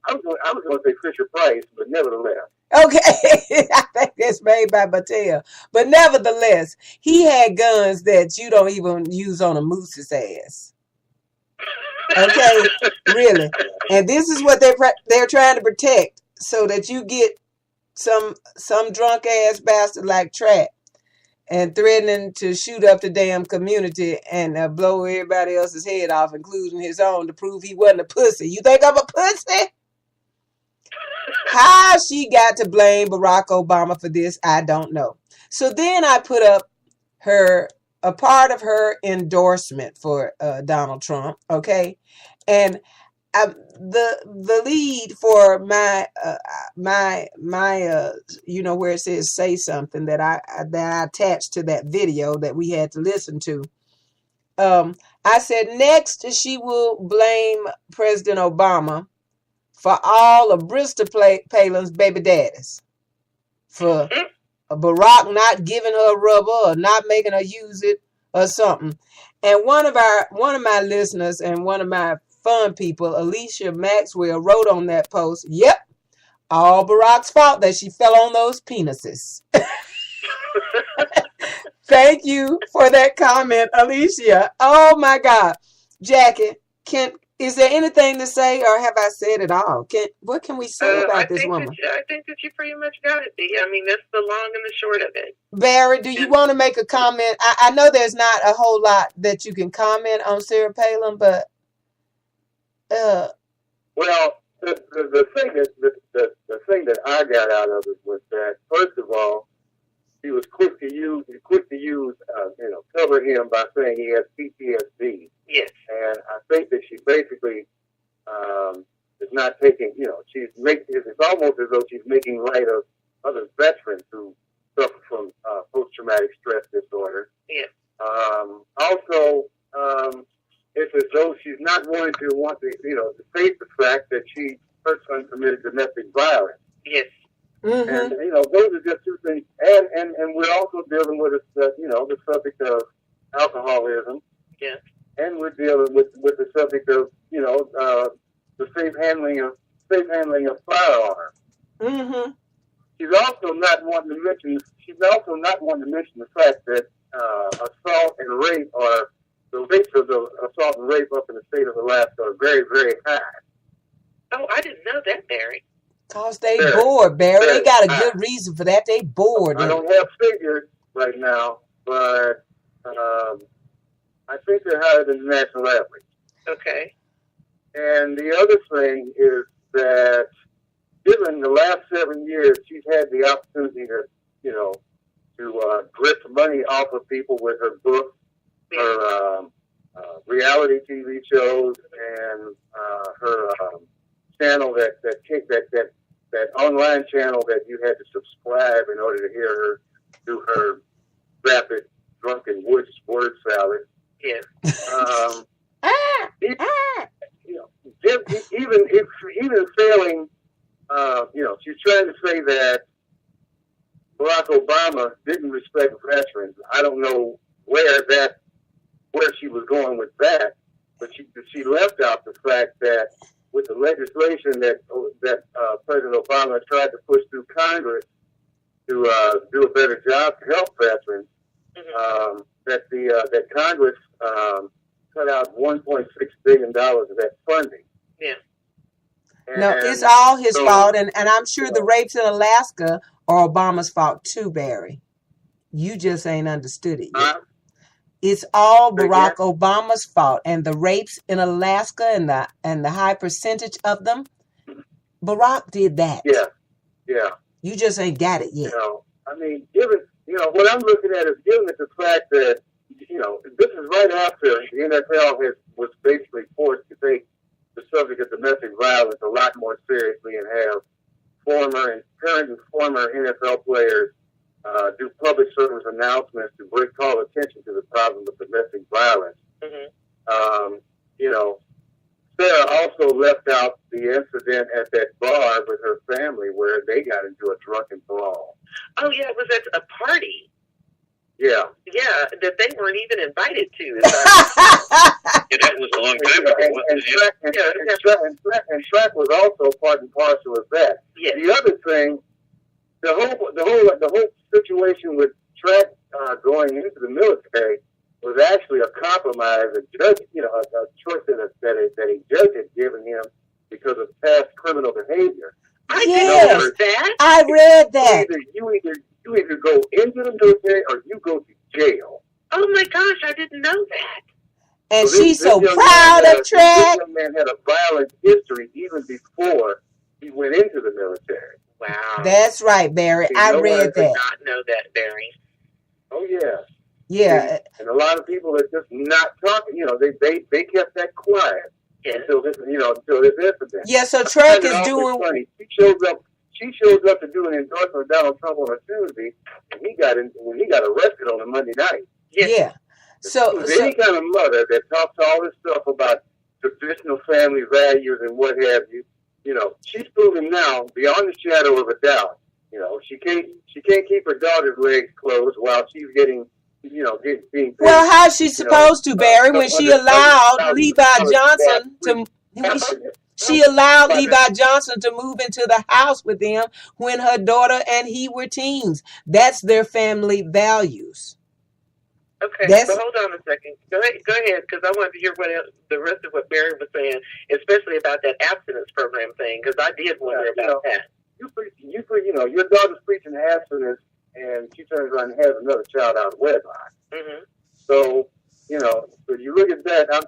I was going to say Fisher Price, but nevertheless. Okay, I think that's made by Mattel. But nevertheless, he had guns that you don't even use on a moose's ass. Okay, really. And this is what they're trying to protect, so that you get some drunk ass bastard like Track and threatening to shoot up the damn community and blow everybody else's head off, including his own, to prove he wasn't a pussy. You think I'm a pussy? How she got to blame Barack Obama for this, I don't know. So then I put up a part of her endorsement for Donald Trump, okay? And the lead for my where it says say something that I attached to that video that we had to listen to, I said next she will blame President Obama for all of Bristol Palin's baby daddies, for Barack not giving her rubber or not making her use it or something. And one of my listeners and one of my fun people, Alicia Maxwell, wrote on that post, yep, all Barack's fault that she fell on those penises. Thank you for that comment, Alicia. Oh my God. Jackie, is there anything to say, or have I said it all? What can we say about this woman? I think that you pretty much got it, Dee. I mean, that's the long and the short of it. Barry, do you want to make a comment? I know there's not a whole lot that you can comment on Sarah Palin, but well, the thing that I got out of it was that, first of all, he was quick to use cover him by saying he has PTSD. Yes. And I think that she basically is not taking, it's almost as though she's making light of other veterans who suffer from post-traumatic stress disorder. Yes. Also, it's as though she's not wanting to face the fact that her son committed domestic violence. Yes. mm-hmm. And those are just two things. And we're also dealing with the subject of alcoholism. Yes. And we're dealing with the subject of the safe handling of firearms. Mm-hmm. She's also not wanting to mention the fact that assault and rape the rates of assault and rape up in the state of Alaska are very, very high. Oh, I didn't know that, Barry. Cause they bored, Barry. They got a good reason for that. They bored. I don't have figures right now, but I think they're higher than the national average. Okay. And the other thing is that given the last 7 years, she's had the opportunity to grip money off of people with her books, her reality TV shows, and her channel that online channel that you had to subscribe in order to hear her do her rapid drunken word salad. Yes. Even failing, she's trying to say that Barack Obama didn't respect veterans. I don't know where she was going with that, but she left out the fact that with the legislation that President Obama tried to push through Congress to do a better job to help veterans, that Congress cut out $1.6 billion of that funding. Yeah. No, it's all his fault, and I'm sure the rapes in Alaska are Obama's fault too, Barry. You just ain't understood it yet. It's all Barack Obama's fault, and the rapes in Alaska and the high percentage of them, Barack did that. Yeah. You just ain't got it yet. Given what I'm looking at is given the fact that this is right after the NFL was basically forced to take the subject of domestic violence a lot more seriously and have current and former NFL players do public service announcements to call attention to the problem of domestic violence. Mm-hmm. Sarah also left out the incident at that bar with her family where they got into a drunken brawl. Oh, yeah, it was at a party. Yeah. Yeah, that they weren't even invited to. Yeah, that was a long time ago. And track was also part and parcel of that. Yes. The other thing, the whole situation with track going into the military was actually a compromise. A choice that a judge had given him because of past criminal behavior. Yes, I read that. You either go into the military or you go to jail. Oh my gosh, I didn't know that. And she's so proud of Track. This young man had a violent history even before he went into the military. Wow. That's right, Barry. I read that. I did not know that, Barry. Oh, yeah. Yeah. And a lot of people are just not talking. They kept that quiet until this incident. Yeah, so Track is doing. Funny. She shows up to do an endorsement of Donald Trump on a Tuesday, and when he got arrested on a Monday night. Yeah. So, Any kind of mother that talks all this stuff about traditional family values and what have you, she's proven now beyond the shadow of a doubt. She can't keep her daughter's legs closed while she's getting, being paid. well, how's she supposed to, Barry, when she allowed Levi Johnson to? She allowed Levi Johnson to move into the house with them when her daughter and he were teens. That's their family values. Okay, so hold on a second. Go ahead, because I wanted to hear the rest of what Barry was saying, especially about that abstinence program thing, because I did wonder about that. Your daughter's preaching abstinence, and she turns around and has another child out of wedlock. Mm-hmm. So, so you look at that. I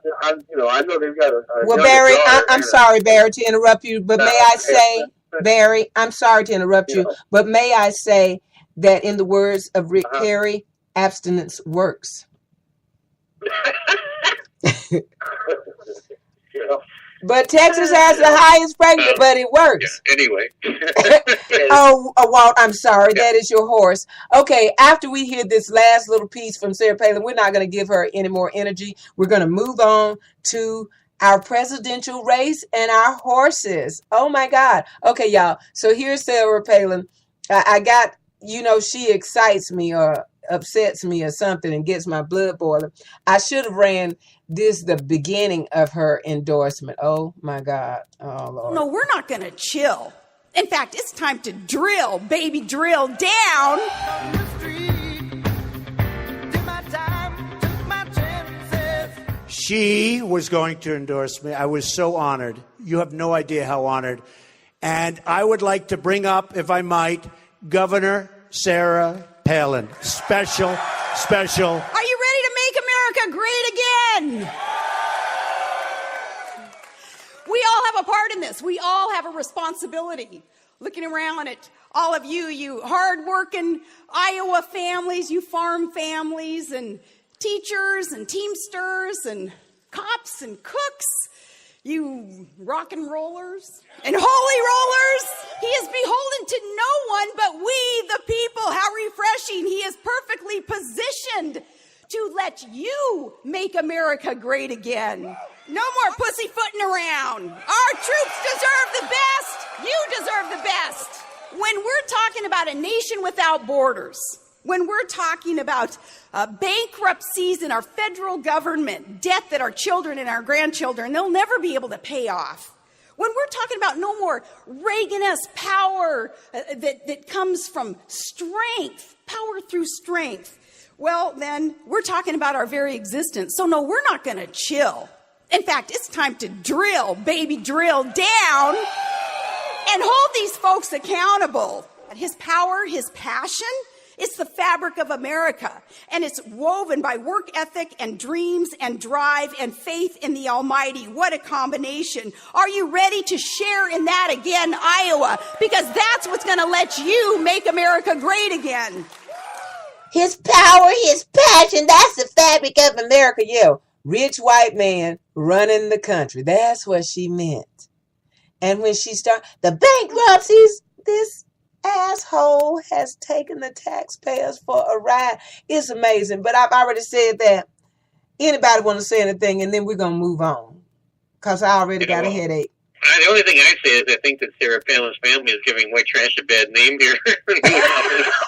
know they've got a well, Barry, I'm sorry, Barry, to interrupt you, but may I say, Barry, I'm sorry to interrupt you, but may I say that in the words of Rick Perry, abstinence works. But Texas has the highest pregnant, but it works. Yeah, anyway. Oh, Walt, I'm sorry. That is your horse. Okay, after we hear this last little piece from Sarah Palin, we're not going to give her any more energy. We're going to move on to our presidential race and our horses. Oh, my God. Okay, y'all. So here's Sarah Palin. I got, she excites me or upsets me or something and gets my blood boiling. I should have ran the beginning of her endorsement. Oh my God. Oh Lord. No, we're not going to chill. In fact, it's time to drill, baby, drill down. She was going to endorse me. I was so honored. You have no idea how honored. And I would like to bring up, if I might, Governor Sarah Palin. Special. Are you ready to make America great again? We all have a part in this. We all have a responsibility. Looking around at all of you hardworking Iowa families, you farm families, and teachers and teamsters and cops and cooks, you rock and rollers and holy rollers. He is beholden to no one but we, the people. How refreshing. He is perfectly positioned to let you make America great again. No more pussyfooting around. Our troops deserve the best. You deserve the best. When we're talking about a nation without borders, when we're talking about bankruptcies in our federal government, debt that our children and our grandchildren, they'll never be able to pay off. When we're talking about no more Reagan-esque power that comes from strength, power through strength, well, then we're talking about our very existence. So no, we're not going to chill. In fact, it's time to drill, baby, drill down and hold these folks accountable. His power, his passion, it's the fabric of America, and it's woven by work ethic and dreams and drive and faith in the Almighty. What a combination. Are you ready to share in that again, Iowa? Because that's what's going to let you make America great again. His power, his passion, that's the fabric of America. Yeah, rich white man running the country. That's what she meant. And when she started, the bankruptcies, this asshole has taken the taxpayers for a ride. It's amazing. But I've already said that. Anybody want to say anything, and then we're going to move on. Because I already got a headache. The only thing I say is I think that Sarah Palin's family is giving white trash a bad name here.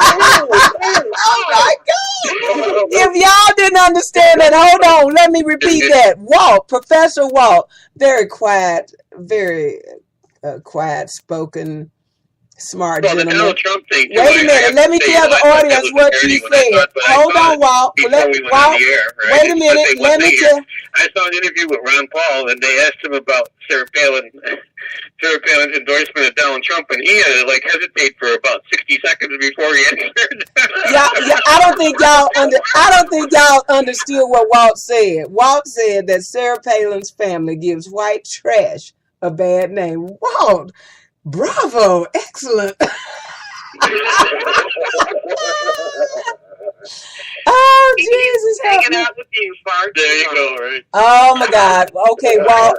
Oh my God! If y'all didn't understand that, hold on. Let me repeat that. Walt, Professor Walt, very quiet spoken, smart well, gentleman. the Donald Trump thing. Too, Wait a minute. Let me tell the audience what you said. Hold on, Walt. Wait a minute. Let me tell. I saw an interview with Ron Paul, and they asked him about Sarah Palin's endorsement of Donald Trump, and he had to hesitate for about 60 seconds before he answered. I don't think y'all understood what Walt said. Walt said that Sarah Palin's family gives white trash a bad name. Walt, bravo, excellent. Oh, Jesus. Hanging out with you, Spark. There you go, right? Oh, my God. Okay, Walt,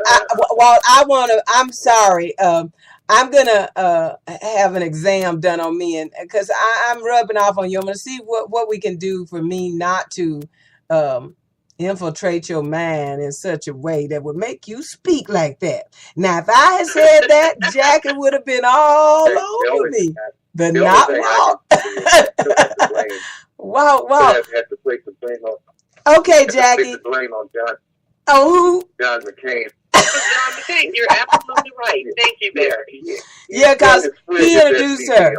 I'm sorry. I'm going to have an exam done on me, and because I'm rubbing off on you. I'm going to see what we can do for me not to infiltrate your mind in such a way that would make you speak like that. Now, if I had said that, Jackie would have been all over me. But not Walt. Wow. Have to place the blame on. Okay, Jackie. Place the blame on John. Oh, who? John McCain. John McCain, you're absolutely right. Thank you, Barry. Yeah, because he introduced her.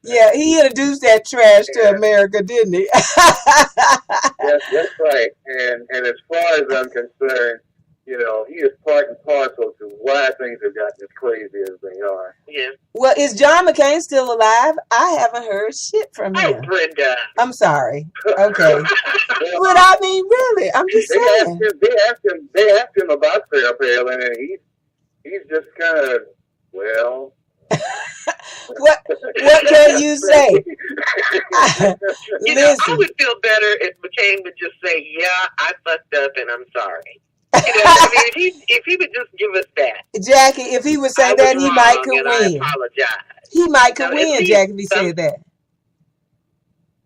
Yeah, he introduced that trash to America, didn't he? Yes, that's right. And as far as I'm concerned, you know, he is part and parcel to why things have gotten as crazy as they are. Yeah. Well, is John McCain still alive? I haven't heard shit from him. Oh, Brenda. I'm sorry. Okay. But I mean, really, I'm just saying. They asked him about Sarah Palin, and he's just kind of, well. What can you say? You know, I would feel better if McCain would just say, "Yeah, I fucked up, and I'm sorry." You know, I mean, if he would just give us that. Jackie, if he would say that, he might could win. I apologize. He might could win, Jackie, if he said that.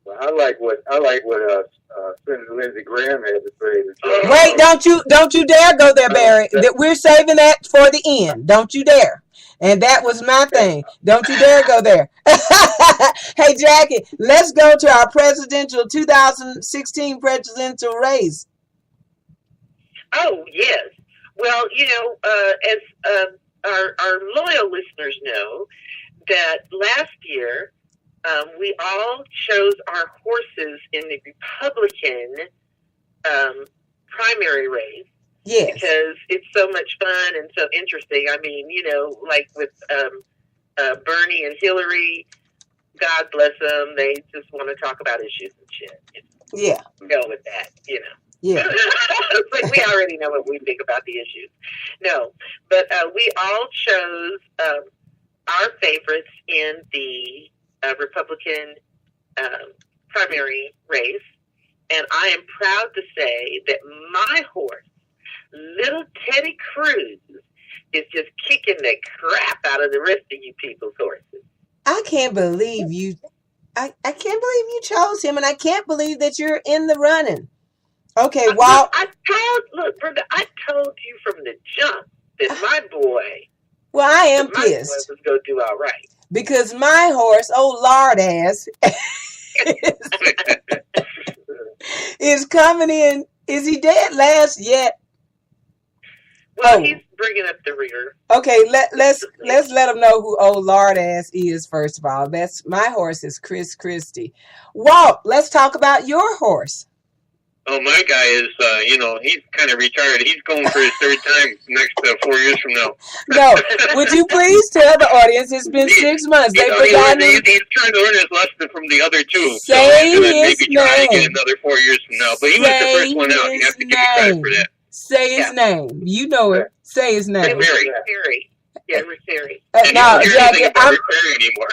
Well, I like what Senator Lindsey Graham had to say. Wait, don't you dare go there, Barry. We're saving that for the end. Don't you dare. And that was my thing. Don't you dare go there. Hey, Jackie, let's go to our 2016 presidential race. Oh, yes. Well, you know, as our loyal listeners know, that last year we all chose our horses in the Republican primary race. Yes. Because it's so much fun and so interesting. I mean, you know, like with Bernie and Hillary, God bless them, they just want to talk about issues and shit. Yeah. Go with that, you know. Yeah. It's like we already know what we think about the issues. No, but we all chose our favorites in the Republican primary race, and I am proud to say that my horse, Little Teddy Cruz, is just kicking the crap out of the rest of you people's horses. I can't believe you. I can't believe you chose him, and I can't believe that you're in the running. Okay, Walt. Look, Brenda, I told you from the jump that my boy. Well, I am pissed. Was going to do all right. Because my horse, old lard ass, is coming in. Is he dead last yet? Well, he's bringing up the rear. Okay, let's let them know who old lard ass is first of all. That's my horse is Chris Christie. Walt, let's talk about your horse. Oh, my guy is, he's kind of retired. He's going for his third time next 4 years from now. No, would you please tell the audience it's been 6 months. He's trying to learn his lesson from the other two. Say so his maybe name. try to get another 4 years from now. But he was the first one out. You have to give me credit for that. Say his name. You know it. Say his name. Terry. Yeah, Terry. No, Jackie,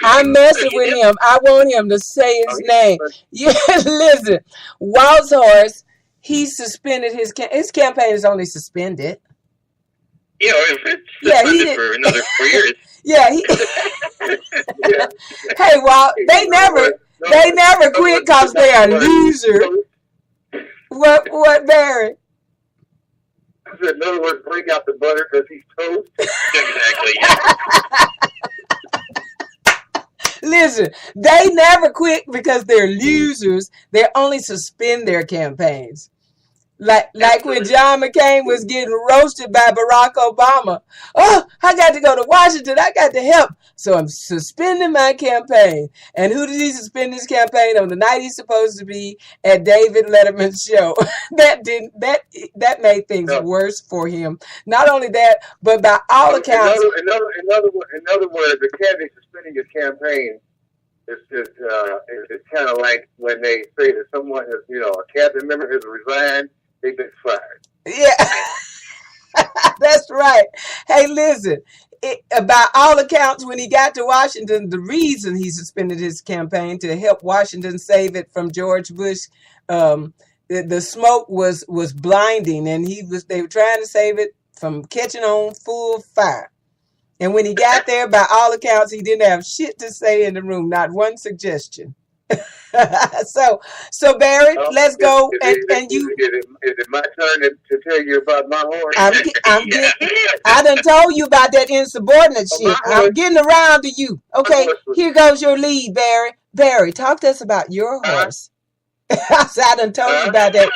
I'm messing with him. I want him to say his name. Yeah, listen, Walt's horse, he suspended his campaign is only suspended. Yeah, if it's suspended for another 4 years. Yeah, Hey, Walt, they never quit because they are losers. What, Barry? In other words, bring out the butter because he's toast. Exactly. Listen, they never quit because they're losers. They only suspend their campaigns. Like when John McCain was getting roasted by Barack Obama. Oh, I got to go to Washington. I got to help. So I'm suspending my campaign. And who did he suspend his campaign on the night he's supposed to be at David Letterman's show? That made things worse for him. Not only that, but by all accounts. In other words, the candidate suspending his campaign is kind of like when they say that someone has, a cabinet member has resigned, they've been fired. Yeah, that's right. Hey, listen. By all accounts, when he got to Washington, the reason he suspended his campaign to help Washington save it from George Bush, the smoke was blinding, and they were trying to save it from catching on full fire. And when he got there, by all accounts, he didn't have shit to say in the room, not one suggestion. So Barry, let's go and you. Is it my turn to tell you about my horse? I done told you about that insubordinate shit. I'm getting around to you. Okay, here goes your lead, Barry. Barry, talk to us about your horse. I done told you about that.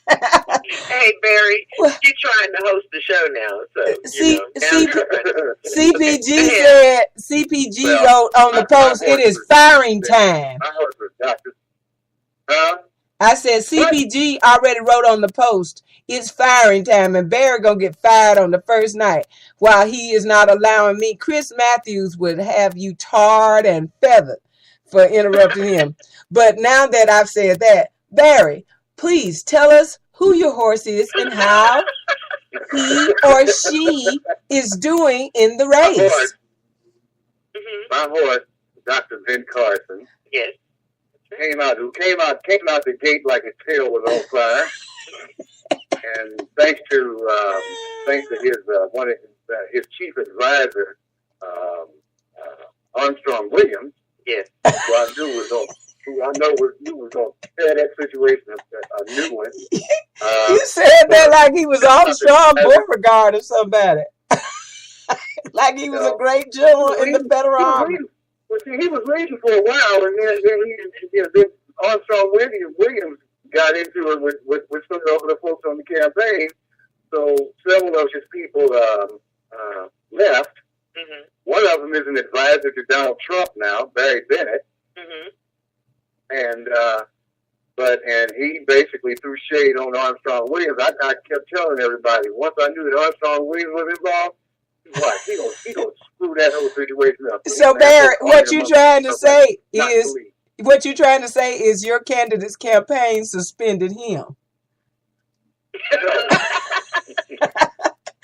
Hey Barry, you're trying to host the show now, so CPG wrote on the post. It is firing time. My horse was doctor. I said CPG already wrote on the post. It's firing time, and Barry gonna get fired on the first night while he is not allowing me. Chris Matthews would have you tarred and feathered for interrupting him. But now that I've said that, Barry, please tell us who your horse is and how he or she is doing in the race. My horse, Dr. Vin Carson. Yes. Came out the gate like his tail was on fire. And thanks to his one of his chief advisor, Armstrong Williams. Yes. Who I know was going to tear that situation a new one. You said that like he was Armstrong Beauregard or somebody. Like he was a great general in the Federal Army. Well, see, he was leading for a while, and then Armstrong Williams got into it with some of the folks on the campaign. So several of his people left. Mm-hmm. One of them is an advisor to Donald Trump now, Barry Bennett. Mm-hmm. And he basically threw shade on Armstrong Williams. I kept telling everybody, once I knew that Armstrong Williams was involved, he gonna screw that whole situation up. So Barry, what you trying to say is your candidate's campaign suspended him.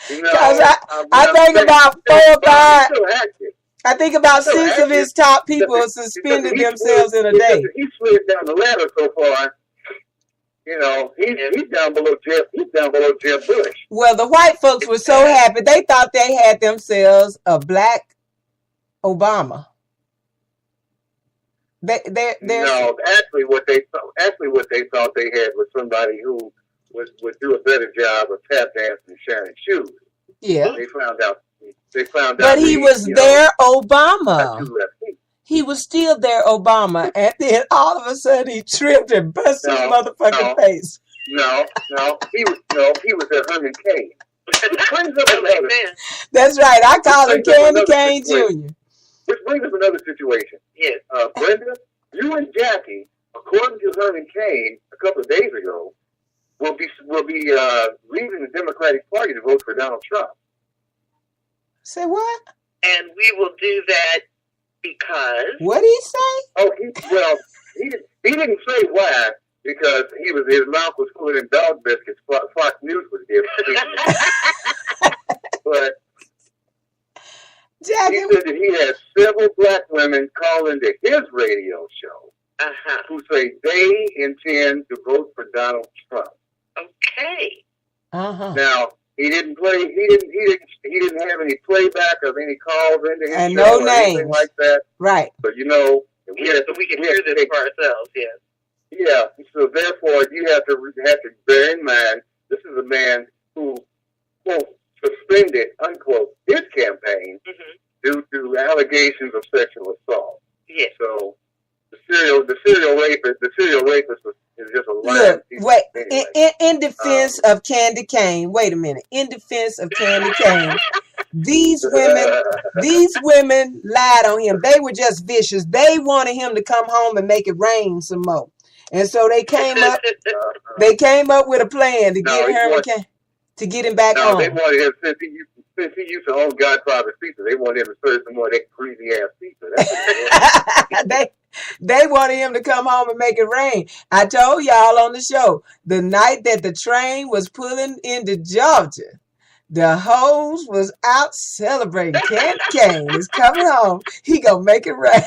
Because I think about 4 or 5. I think about 6 of his top people suspended themselves in a day. He slid down the ladder so far. You know, he's down below Jeb Bush. Well, the white folks were so happy they thought they had themselves a black Obama. No, actually, what they thought they had was somebody who would do a better job of tap dancing and sharing shoes. Yeah, they found out. But he was their Obama. He was still their Obama, and then all of a sudden he tripped and busted his motherfucking face. No, he was their Herman Cain. That's right. I call him Candy Cane Jr. Which brings up another situation. Yes. Brenda, you and Jackie, according to Herman Cain a couple of days ago, will be leaving the Democratic Party to vote for Donald Trump. Say what? And we will do that because... What did he say? Oh, he didn't say why, because his mouth was full of dog biscuits. Fox News was giving. But Jackie, he said that he has several black women call into his radio show who say they intend to vote for Donald Trump. Okay. Now, he didn't have any playback of any calls into his and show no or names anything like that. Right. But we can hear this for ourselves. Yes. Yeah. So therefore, you have to bear in mind this is a man who, quote, suspended, unquote, his campaign due to allegations of sexual assault. Yes. So the serial rapist is just a lie. Look, wait. In defense of Candy Cane, wait a minute. In defense of Candy Cane, these women lied on him. They were just vicious. They wanted him to come home and make it rain some more. And so they came up. They came up with a plan to get him back home. They wanted him since he used to own Godfather's Pizza. They wanted him to serve some more of that greasy ass pizza. That's They wanted him to come home and make it rain. I told y'all on the show, the night that the train was pulling into Georgia, the hoes was out celebrating. Candy Cane is coming home. He gonna make it rain.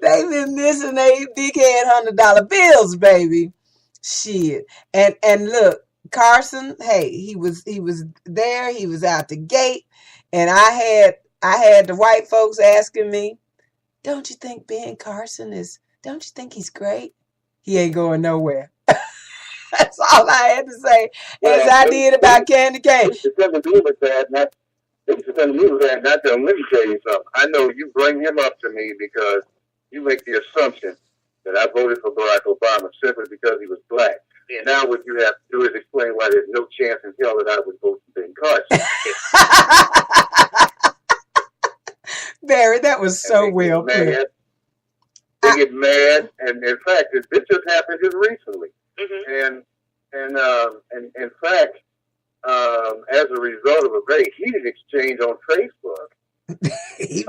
They been missing they big head $100 bills, baby. Shit. And look, Carson, hey, he was there. He was out the gate, and I had the white folks asking me, don't you think Ben Carson don't you think he's great? He ain't going nowhere. That's all I had to say, as I did about Candy Cane. They used to tell me with that, let me tell you something. I know you bring him up to me because you make the assumption that I voted for Barack Obama simply because he was black. And now what you have to do is explain why there's no chance in hell that I would vote for Ben Carson. Barry, that was so well put. They get mad, and in fact, this just happened just recently. And in fact, as a result of a very heated exchange on Facebook,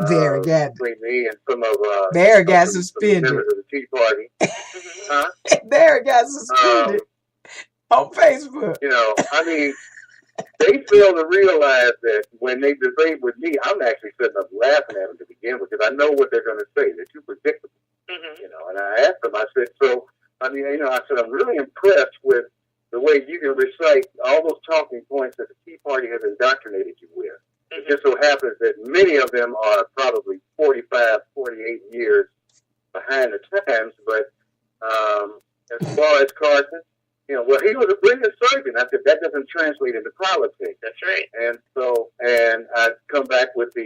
Barry got between me and some of Barry got some suspended. members of the Tea Party. Barry got suspended on Facebook. You know, I mean, they fail to realize that when they debate with me, I'm actually sitting up laughing at them to begin with because I know what they're going to say. They're too predictable. You know, and I asked them, I said, I said, I'm really impressed with the way you can recite all those talking points that the Tea Party has indoctrinated you with. It just so happens that many of them are probably 45, 48 years behind the times, but as far as Carson, you know, well, he was a brilliant surgeon. I said, that doesn't translate into politics. That's right. And so, I come back with the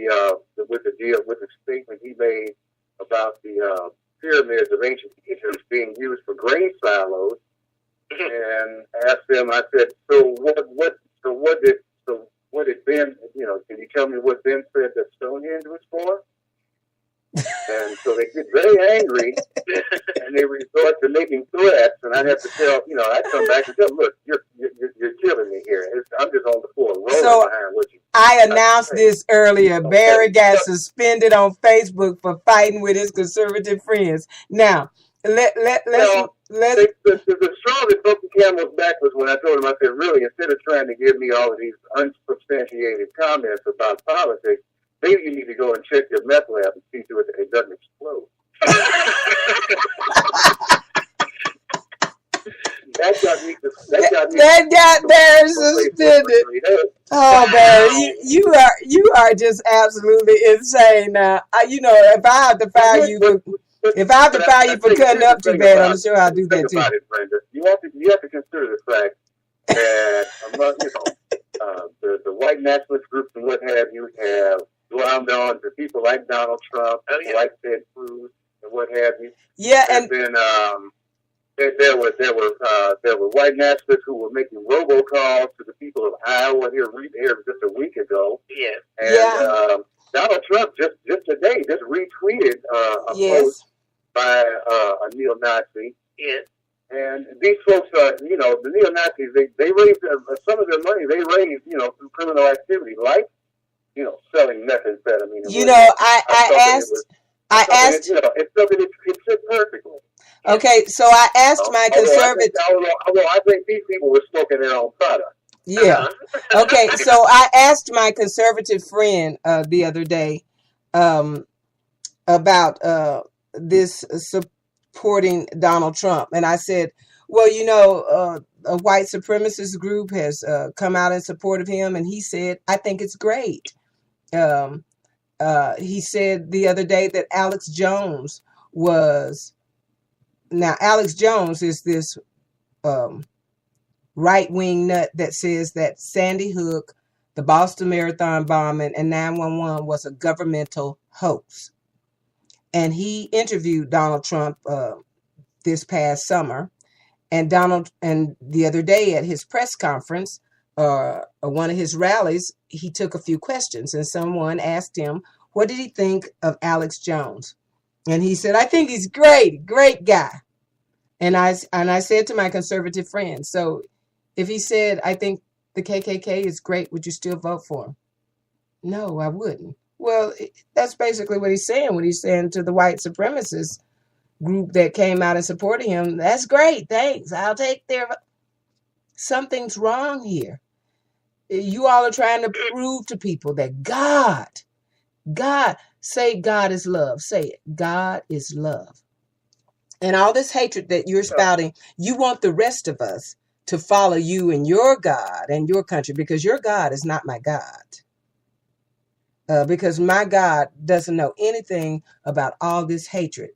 statement he made about the pyramids of ancient Egypt being used for grain silos, and asked them. I said, "So what did Ben? You know, can you tell me what Ben said that Stonehenge was for?" And so they get very angry, and they resort to making threats. And I have to tell, you know, I come back and tell them, "Look, you're killing me here. I'm just on the floor rolling behind what you." I announced this earlier. Barry got suspended on Facebook for fighting with his conservative friends. Now, let's. The straw that broke the camel's back was when I told him, I said, really, instead of trying to give me all of these unsubstantiated comments about politics, maybe you need to go and check your meth lab and see to it that it doesn't explode. That got Barry suspended. Oh, Barry, you are just absolutely insane now. You know, if I have to fire you for cutting up too bad on the show, I'll do that too. It, Brenda. You have to consider the fact that among the white nationalist groups and what have you have glommed on to people like Donald Trump, like Ted Cruz, and what have you. Yeah, and then there were white nationalists who were making robocalls to the people of Iowa here just a week ago. Yeah. And Donald Trump just today retweeted a post by a neo-Nazi. Yeah. And these folks are, you know, the neo-Nazis, they raised some of their money they raised, you know, through criminal activity, like, you know, selling methamphetamine. You know, I asked. You know, it's something it fit perfectly. Okay, so I asked my conservative. Although I think these people were smoking their own product. Yeah. Okay, so I asked my conservative friend the other day about this supporting Donald Trump, and I said, well, you know, a white supremacist group has come out in support of him, and he said, I think it's great. He said the other day that Alex Jones is this right-wing nut that says that Sandy Hook, the Boston Marathon bombing, and 9/11 was a governmental hoax. And he interviewed Donald Trump this past summer, and the other day at his press conference, one of his rallies, he took a few questions, and someone asked him, what did he think of Alex Jones? And he said, I think he's great guy. And I said to my conservative friends, so if he said, I think the KKK is great, would you still vote for him? No, I wouldn't. Well, that's basically what he's saying when he's saying to the white supremacist group that came out and supported him, that's great, thanks, I'll take their... Something's wrong here. You all are trying to prove to people that God, say God is love. Say it. God is love. And all this hatred that you're spouting, you want the rest of us to follow you and your God and your country, because your God is not my God. because my God doesn't know anything about all this hatred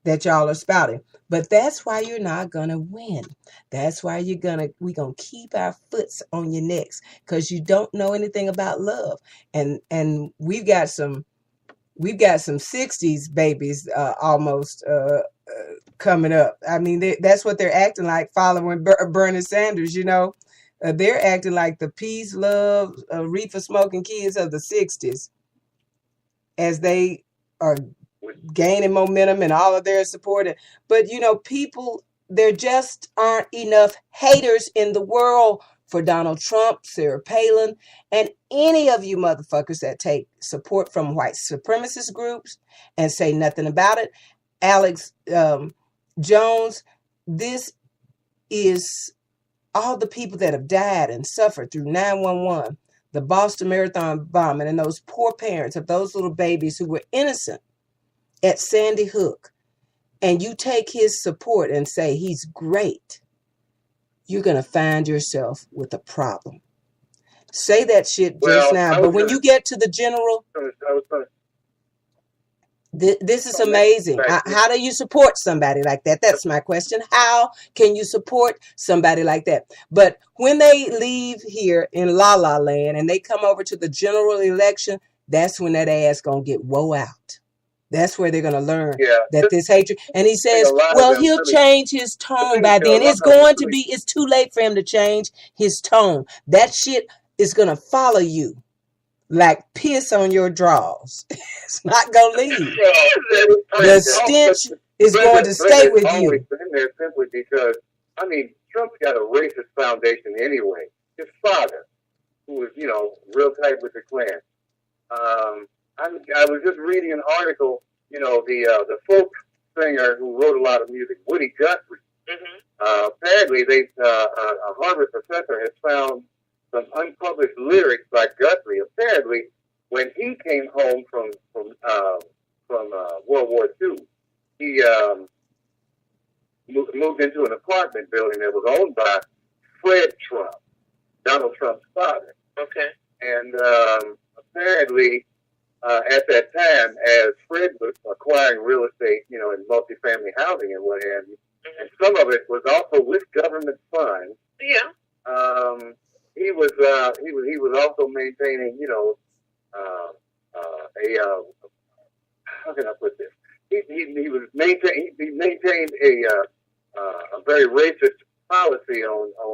that y'all are spouting. But that's why you're not gonna win. That's why we're gonna keep our foots on your necks, because you don't know anything about love. And we've got some 60s babies almost coming up. I mean, that's what they're acting like, following Bernie Sanders. They're acting like the peace, love, reefer smoking kids of the 60s, as they are gaining momentum and all of their support. But people, there just aren't enough haters in the world for Donald Trump, Sarah Palin, and any of you motherfuckers that take support from white supremacist groups and say nothing about it. Alex Jones, this is all the people that have died and suffered through 9/11, the Boston Marathon bombing, and those poor parents of those little babies who were innocent at Sandy Hook. And you take his support and say he's great, you're going to find yourself with a problem. Say that shit just now. But when you get to the general, this is amazing. How do you support somebody like that? That's my question. How can you support somebody like that? But when they leave here in La La Land and they come over to the general election, that's when that ass going to get woe out. That's where they're going to learn that this hatred. And he says, well, he'll change his tone by then. It's too late for him to change his tone. That shit is going to follow you like piss on your drawers. It's not going to leave. The stench is going to stay with you. In there simply because, Trump's got a racist foundation anyway. His father, who was, real tight with the Klan. I was just reading an article, the folk singer who wrote a lot of music, Woody Guthrie. Apparently, a Harvard professor has found some unpublished lyrics by Guthrie. Apparently, when he came home from World War II, he moved into an apartment building that was owned by Fred Trump, Donald Trump's father. Okay. And apparently, at that time, as Fred was acquiring real estate, in multifamily housing and what have you, and some of it was also with government funds. Yeah. He was also maintaining, how can I put this? He maintained a very racist policy on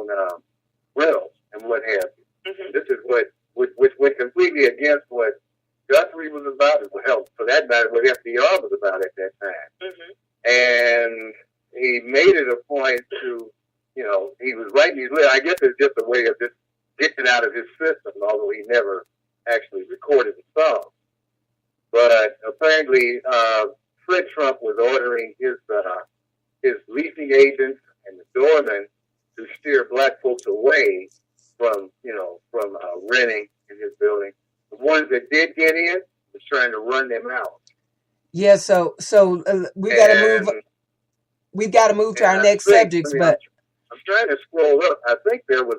rentals and what have you. This is which went completely against what Guthrie was about, hell, for that matter, what FDR was about at that time. And he made it a point to, he was writing these lyrics. I guess it's just a way of just getting it out of his system, although he never actually recorded the song. But apparently, Fred Trump was ordering his leasing agents and the doormen to steer black folks away from renting in his building. The ones that did get in was trying to run them out. Yeah, so we've got to move to our next subjects. But I'm trying to scroll up. I think there was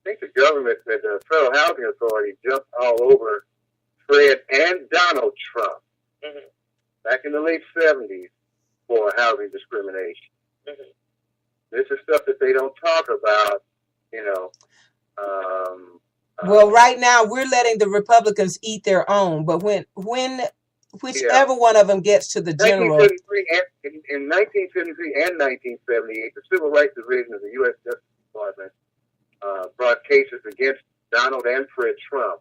I think the government, the Federal Housing Authority, jumped all over Fred and Donald Trump back in the late 70s for housing discrimination. This is stuff that they don't talk about, well, right now we're letting the Republicans eat their own, but whichever one of them gets to the general. In 1973 and 1978, the Civil Rights Division of the U.S. Justice Department brought cases against Donald and Fred Trump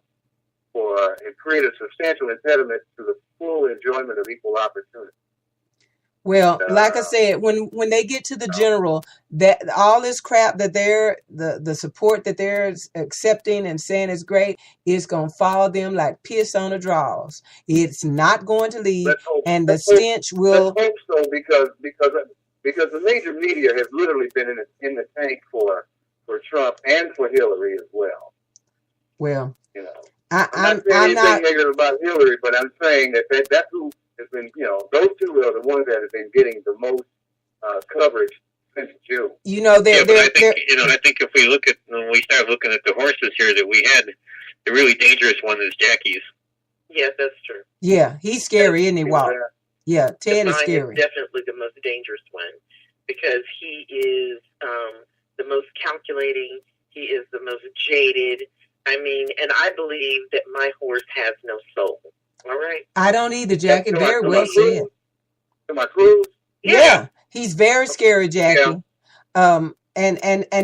and created a substantial impediment to the full enjoyment of equal opportunity. Well, like I said, when they get to the general, that all this crap that the support that they're accepting and saying is great is going to follow them like piss on the drawers. It's not going to leave, and the stench will. Let's hope so, because the major media has literally been in the tank for Trump and for Hillary as well. Well, I'm not saying anything negative about Hillary, but I'm saying that's who has been, those two are the ones that have been getting the most coverage since June. You know, Yeah, but I think I think if we look at when we start looking at the horses here that we had, the really dangerous one is Jackie's. Yes, that's true. yeah, he's scary, isn't he, Walt? Yeah, Ted is Mine scary. is definitely the most dangerous one because he is the most calculating. He is the most jaded. I mean, and I believe that my horse has no soul. All right. I don't either, Jackie. Very well said. To my cruise. Yeah, he's very scary, Jackie. And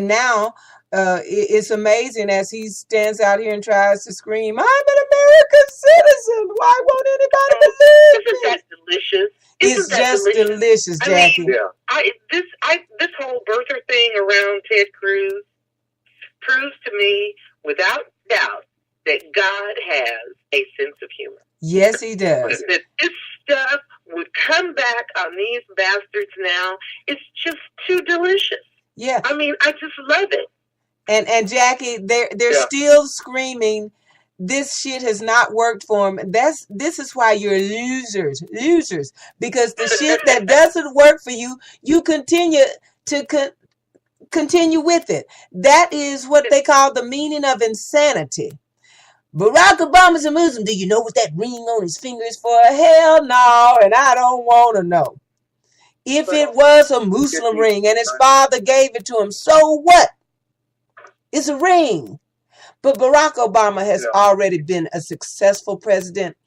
now it's amazing as he stands out here and tries to scream, "I'm an American citizen. Why won't anybody believe me?" Isn't that delicious? It's just delicious, Jackie. I mean, this whole birther thing around Ted Cruz proves to me, without doubt, that God has a sense of humor. Yes, he does. That this stuff would come back on these bastards now. It's just too delicious. Yeah. I mean, I just love it. And Jackie, they're still screaming, this shit has not worked for them. This is why you're losers, because the shit that doesn't work for you, you continue to continue with it. That is what they call the meaning of insanity. Barack Obama's a Muslim. Do you know what that ring on his finger is for? Hell no, and I don't want to know. If it was a Muslim ring and his father gave it to him, so what? It's a ring. But Barack Obama has already been a successful president,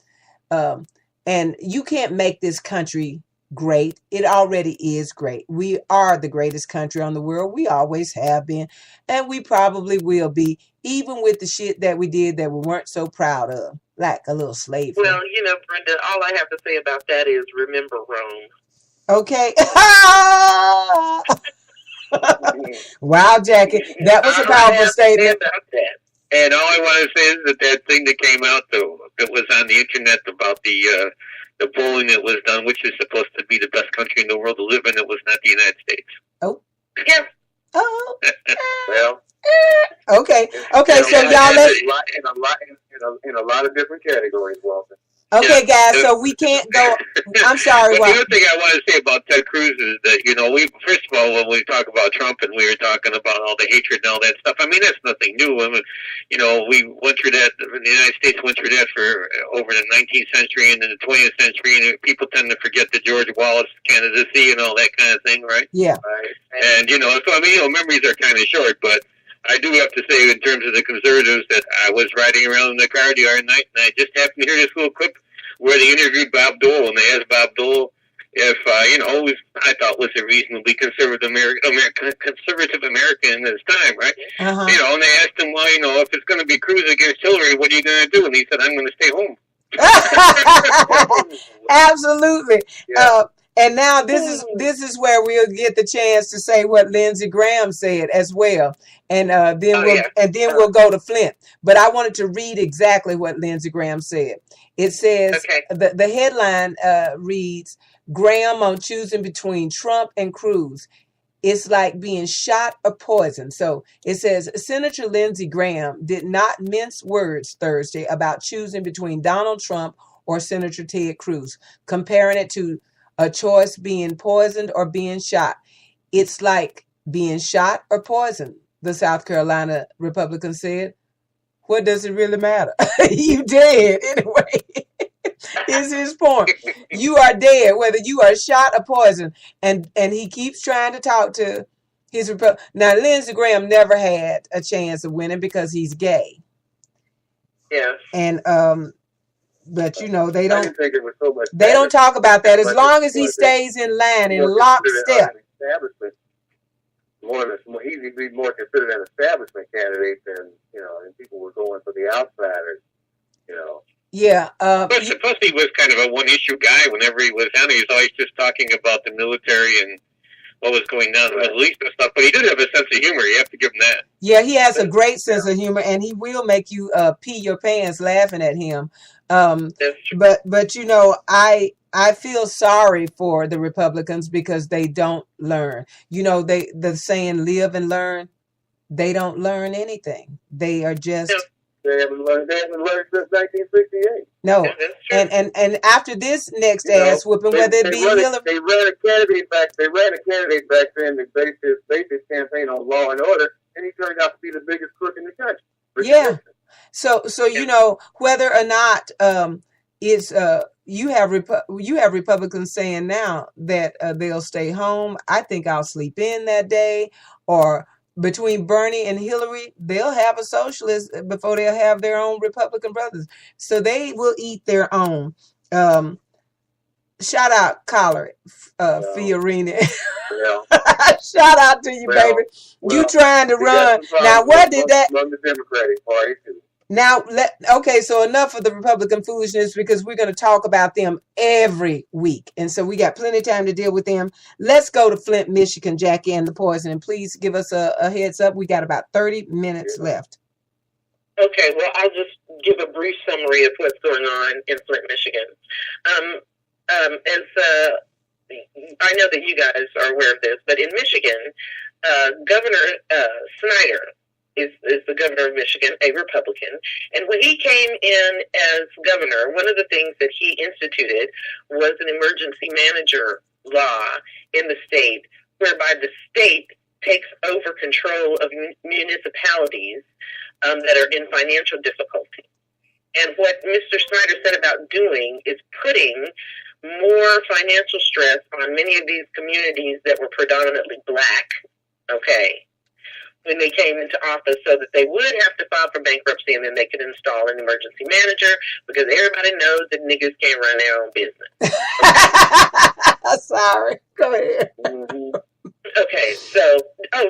and you can't make this country great. It already is great. We are the greatest country on the world. We always have been, and we probably will be, even with the shit that we did that we weren't so proud of, like a little slave. Well, you know, Brenda, all I have to say about that is remember Rome. Okay. Wow, Jackie, that was a powerful statement. And all I want to say is that thing that came out that was on the internet about the polling that was done, which is supposed to be the best country in the world to live in, it was not the United States. Oh. Yeah. Oh. Well. Okay. So y'all let's in a lot of different categories, Walter. Okay, guys, so we can't go. I'm sorry. But the other thing I want to say about Ted Cruz is that, you know, first of all, when we talk about Trump and we were talking about all the hatred and all that stuff, I mean, that's nothing new. I mean, you know, we went through that, the United States went through that for over the 19th century and then the 20th century, and people tend to forget the George Wallace candidacy and all that kind of thing, right? Yeah. Right. And, you know, so, I mean, you know, memories are kind of short, but I do have to say, in terms of the conservatives, that I was riding around in the car the other night, and I just happened to hear this little clip where they interviewed Bob Dole, and they asked Bob Dole if, you know, I thought was a reasonably conservative American in his time, right? Uh-huh. You know, and they asked him, well, you know, if it's going to be Cruz against Hillary, what are you going to do? And he said, I'm going to stay home. Absolutely. Yeah. And now this is where we'll get the chance to say what Lindsey Graham said as well, and then we'll go to Flint. But I wanted to read exactly what Lindsey Graham said. It says the headline reads, "Graham on choosing between Trump and Cruz. It's like being shot or poisoned." So it says Senator Lindsey Graham did not mince words Thursday about choosing between Donald Trump or Senator Ted Cruz, comparing it to a choice being poisoned or being shot. It's like being shot or poisoned, the South Carolina Republican said. What does it really matter? You dead anyway. Is his point. You are dead, whether you are shot or poisoned. And he keeps trying to talk to his Now, Lindsey Graham never had a chance of winning because he's gay. Yes. And but you know they I didn't think it was so much. they don't talk about that as long as he stays in line in lockstep. He'd be more considered an establishment candidate than, you know, and people were going for the outsiders, you know. Yeah. Plus, he was kind of a one-issue guy. Whenever he was down there, he was always just talking about the military and what was going on in the Middle East and stuff. But he did have a sense of humor. You have to give him that. Yeah, he has a great sense of humor, and he will make you pee your pants laughing at him. But you know, I feel sorry for the Republicans because they don't learn. You know, the saying "live and learn." They don't learn anything. They are just They haven't learned since 1968. No. Yeah, that's true. And after this next You know, ass whooping, whether it be Hillary. They ran a candidate back then that based his campaign on law and order, and he turned out to be the biggest crook in the country. Yeah. So you know, whether or not it's you have Republicans saying now that they'll stay home. I think I'll sleep in that day. Or between Bernie and Hillary, they'll have a socialist before they'll have their own Republican brothers. So they will eat their own. Shout out Collar, Fiorina. Well, Shout out to you, baby. You trying to run. Now, what did that? Run the Democratic Party, too. Now, okay, so enough of the Republican foolishness because we're going to talk about them every week. And so we got plenty of time to deal with them. Let's go to Flint, Michigan, Jackie and the Poison. And please give us a heads up. We got about 30 minutes left. Okay, well, I'll just give a brief summary of what's going on in Flint, Michigan. I know that you guys are aware of this, but in Michigan, Governor Snyder is the governor of Michigan, a Republican. And when he came in as governor, one of the things that he instituted was an emergency manager law in the state, whereby the state takes over control of municipalities that are in financial difficulty. And what Mr. Snyder said about doing is putting more financial stress on many of these communities that were predominantly black, okay, when they came into office, so that they would have to file for bankruptcy and then they could install an emergency manager, because everybody knows that niggas can't run their own business. Sorry. Go ahead. Mm-hmm. Okay, so,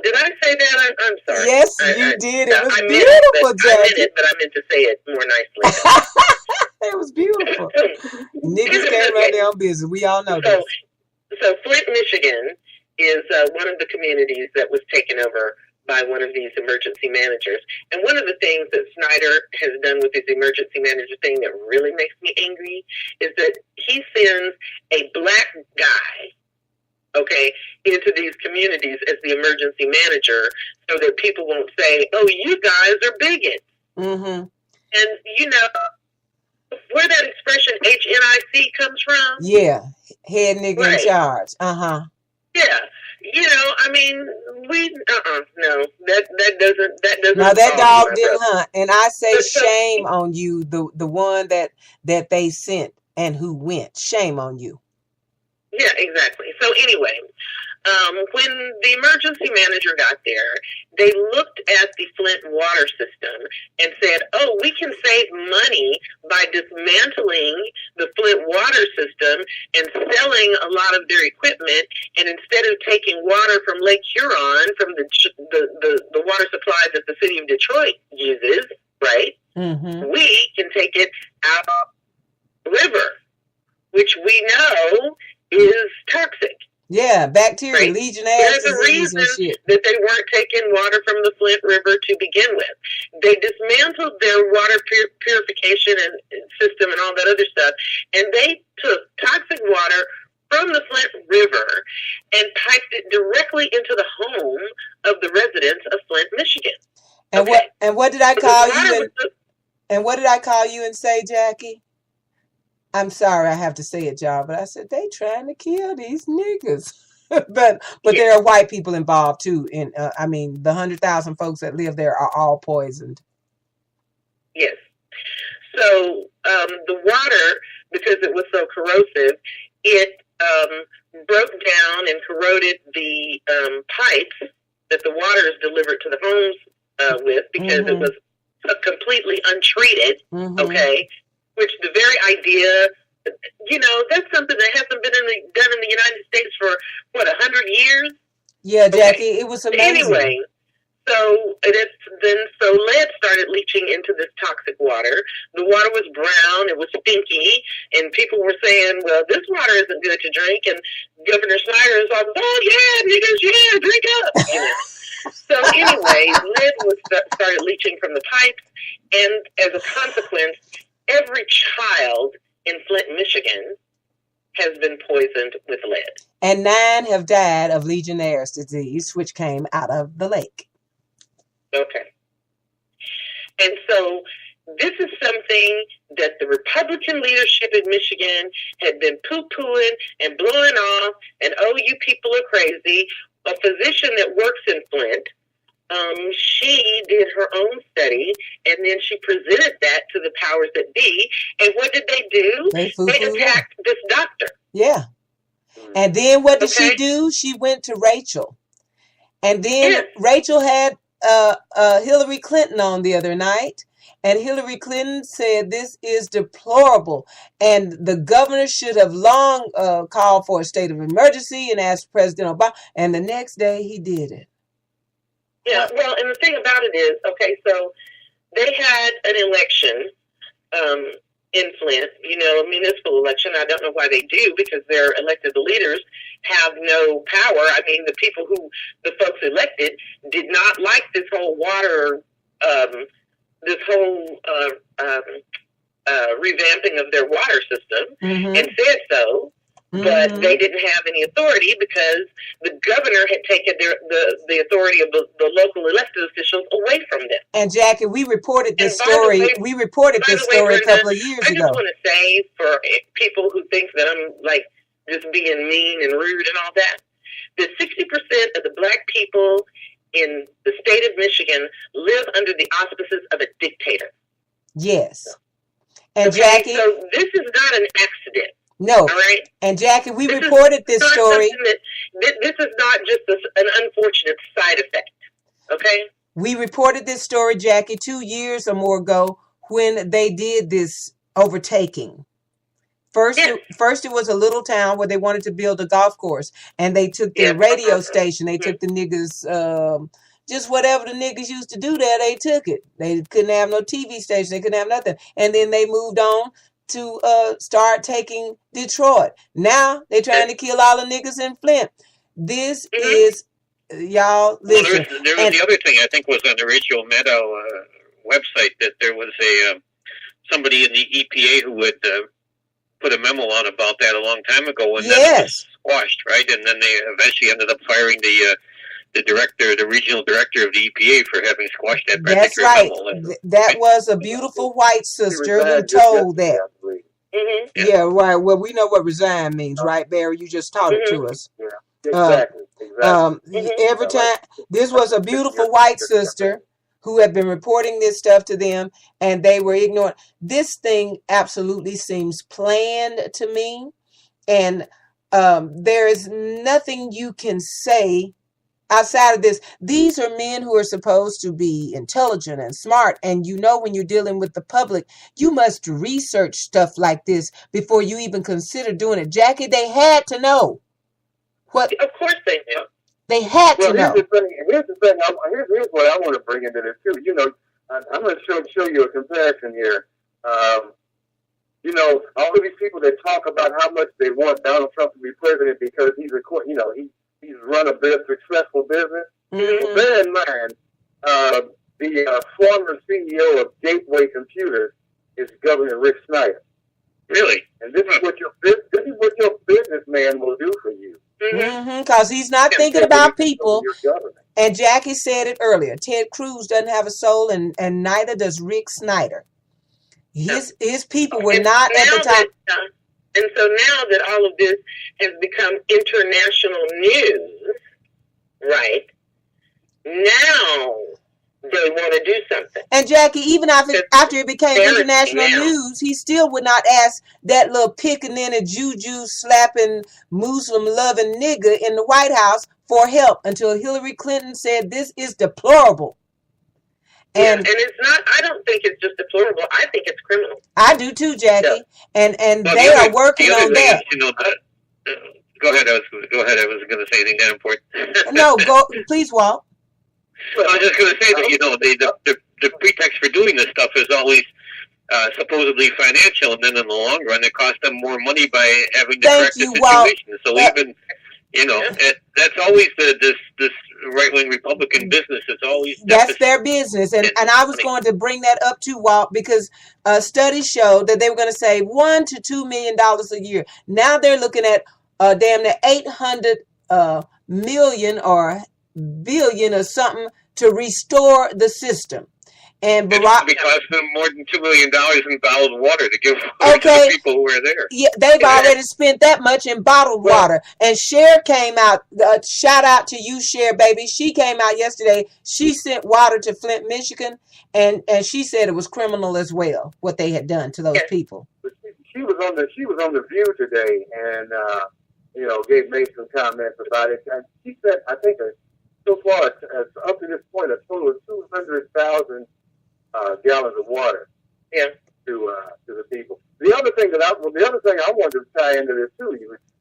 did I say that? I'm sorry. Yes, you did. It was I beautiful, meant it, but I meant to say it more nicely. It was beautiful. Niggas can't run their own business. We all know that. So Flint, Michigan is one of the communities that was taken over by one of these emergency managers. And one of the things that Snyder has done with his emergency manager thing that really makes me angry is that he sends a black guy, okay, into these communities as the emergency manager so that people won't say, oh, you guys are bigots. Mm-hmm. And, you know, where that expression HNIC comes from? Yeah, head nigga in charge. Uh-huh. Yeah. You know, I mean, no, that doesn't. Now that dog didn't hunt, and I say shame on you, the one that they sent and who went. Shame on you. Yeah, exactly. So anyway, when the emergency manager got there, they looked at the Flint water system and said, oh, we can save money by dismantling the Flint water system and selling a lot of their equipment. And instead of taking water from Lake Huron, from the water supply that the city of Detroit uses, right, we can take it out of the river, which we know is toxic. Yeah, bacteria, right? Legionnaires' There's a disease and reason shit. that they weren't taking water from the Flint River to begin with. They dismantled their water purification and system and all that other stuff, and they took toxic water from the Flint River and piped it directly into the home of the residents of Flint, Michigan. And okay. what did I call you? And what did I call you and say, Jackie? I'm sorry I have to say it, y'all, but I said they trying to kill these niggas. but there are white people involved too. And I mean, the 100,000 folks that live there are all poisoned. Yes. So the water, because it was so corrosive, it broke down and corroded the pipes that the water is delivered to the homes with, because it was completely untreated. Okay. Which the very idea, you know, that's something that hasn't been done in the United States for, 100 years? Yeah, Jackie, it was amazing. Anyway, so lead started leaching into this toxic water. The water was brown, it was stinky, and people were saying, well, this water isn't good to drink, and Governor Snyder is like, oh, yeah, niggas, yeah, drink up, you know. So anyway, lead started leaching from the pipes, and as a consequence, every child in Flint, Michigan has been poisoned with lead. And 9 have died of Legionnaire's disease, which came out of the lake. Okay. And so this is something that the Republican leadership in Michigan had been poo-pooing and blowing off, and oh, you people are crazy. A physician that works in Flint, she did her own study, and then she presented that to the powers that be. And what did they do? They attacked this doctor. Yeah. And then what did she do? She went to Rachel. And then Rachel had Hillary Clinton on the other night. And Hillary Clinton said this is deplorable. And the governor should have long called for a state of emergency and asked President Obama. And the next day he did it. Yeah, well, and the thing about it is, okay, so they had an election in Flint, a municipal election. I don't know why they do, because their elected leaders have no power. I mean, the folks elected did not like this whole water, revamping of their water system, and said so. But they didn't have any authority because the governor had taken the authority of the local elected officials away from them. And Jackie, we reported this story. We reported this story a couple of years ago. I just want to say, for people who think that I'm like just being mean and rude and all that, that 60% of the black people in the state of Michigan live under the auspices of a dictator. Yes. And Jackie, so this is not an accident. No. All right. And Jackie, we reported this story. This is not just an unfortunate side effect. Okay. We reported this story, Jackie, 2 years or more ago when they did this overtaking. First, it was a little town where they wanted to build a golf course, and they took their radio station. They took the niggas, just whatever the niggas used to do there, they took it. They couldn't have no TV station. They couldn't have nothing. And then they moved on to start taking Detroit. Now they're trying to kill all the niggas in Flint. This is, y'all, listen. Well, there was the other thing, I think, was on the Rachel Maddow website, that there was somebody in the EPA who had put a memo out about that a long time ago, and then it was squashed, right? And then they eventually ended up firing the regional director of the EPA for having squashed that particular memo. That was a beautiful white sister who told that. Yeah, right. Well, we know what resign means, right, Barry? You just taught it to us. Yeah, exactly. Every time, this was a beautiful white sister who had been reporting this stuff to them, and they were ignoring. This thing absolutely seems planned to me, and there is nothing you can say outside of this. These are men who are supposed to be intelligent and smart, and when you're dealing with the public, you must research stuff like this before you even consider doing it. Jackie, they had to know. What? Of course they knew. They had to know. Here's the thing. Here's what I want to bring into this too. I'm going to show you a comparison here. All of these people that talk about how much they want Donald Trump to be president because he's run a successful business. Well, bear in mind, the former CEO of Gateway Computers is Governor Rick Snyder. Really? And this is what your businessman will do for you. Because he's not thinking about people. And Jackie said it earlier. Ted Cruz doesn't have a soul, and neither does Rick Snyder. His people were not at the top. And so now that all of this has become international news, right? Now they want to do something. And Jackie, even after it became international news, he still would not ask that little pickaninny, juju slapping, Muslim loving nigga in the White House for help until Hillary Clinton said this is deplorable. And it's not. I don't think it's just deplorable. I think it's criminal. I do too, Jackie. Yeah. And they are working on that. Go ahead. I was going to say anything that important. No, please, Walt. Well, I was just going to say that the pretext for doing this stuff is always supposedly financial, and then in the long run, it costs them more money by having to correct the situation. So even that's always this right-wing Republican business. It's always that's their business, and I was going to bring that up too, Walt, because studies showed that they were going to save $1 to $2 million a year. Now they're looking at damn near 800 million or billion or something to restore the system. And It Barack, should be costing them more than $2 million in bottled water to give away to the people who are there. yeah, they've already spent that much in bottled water. And Cher came out. Shout out to you, Cher, baby. She came out yesterday. She sent water to Flint, Michigan, and she said it was criminal as well what they had done to those people. But she was on the View today, and made some comments about it. And she said, I think so far up to this point, a total of 200,000 gallons of water. Yeah. To the people. The other thing I wanted to tie into this too.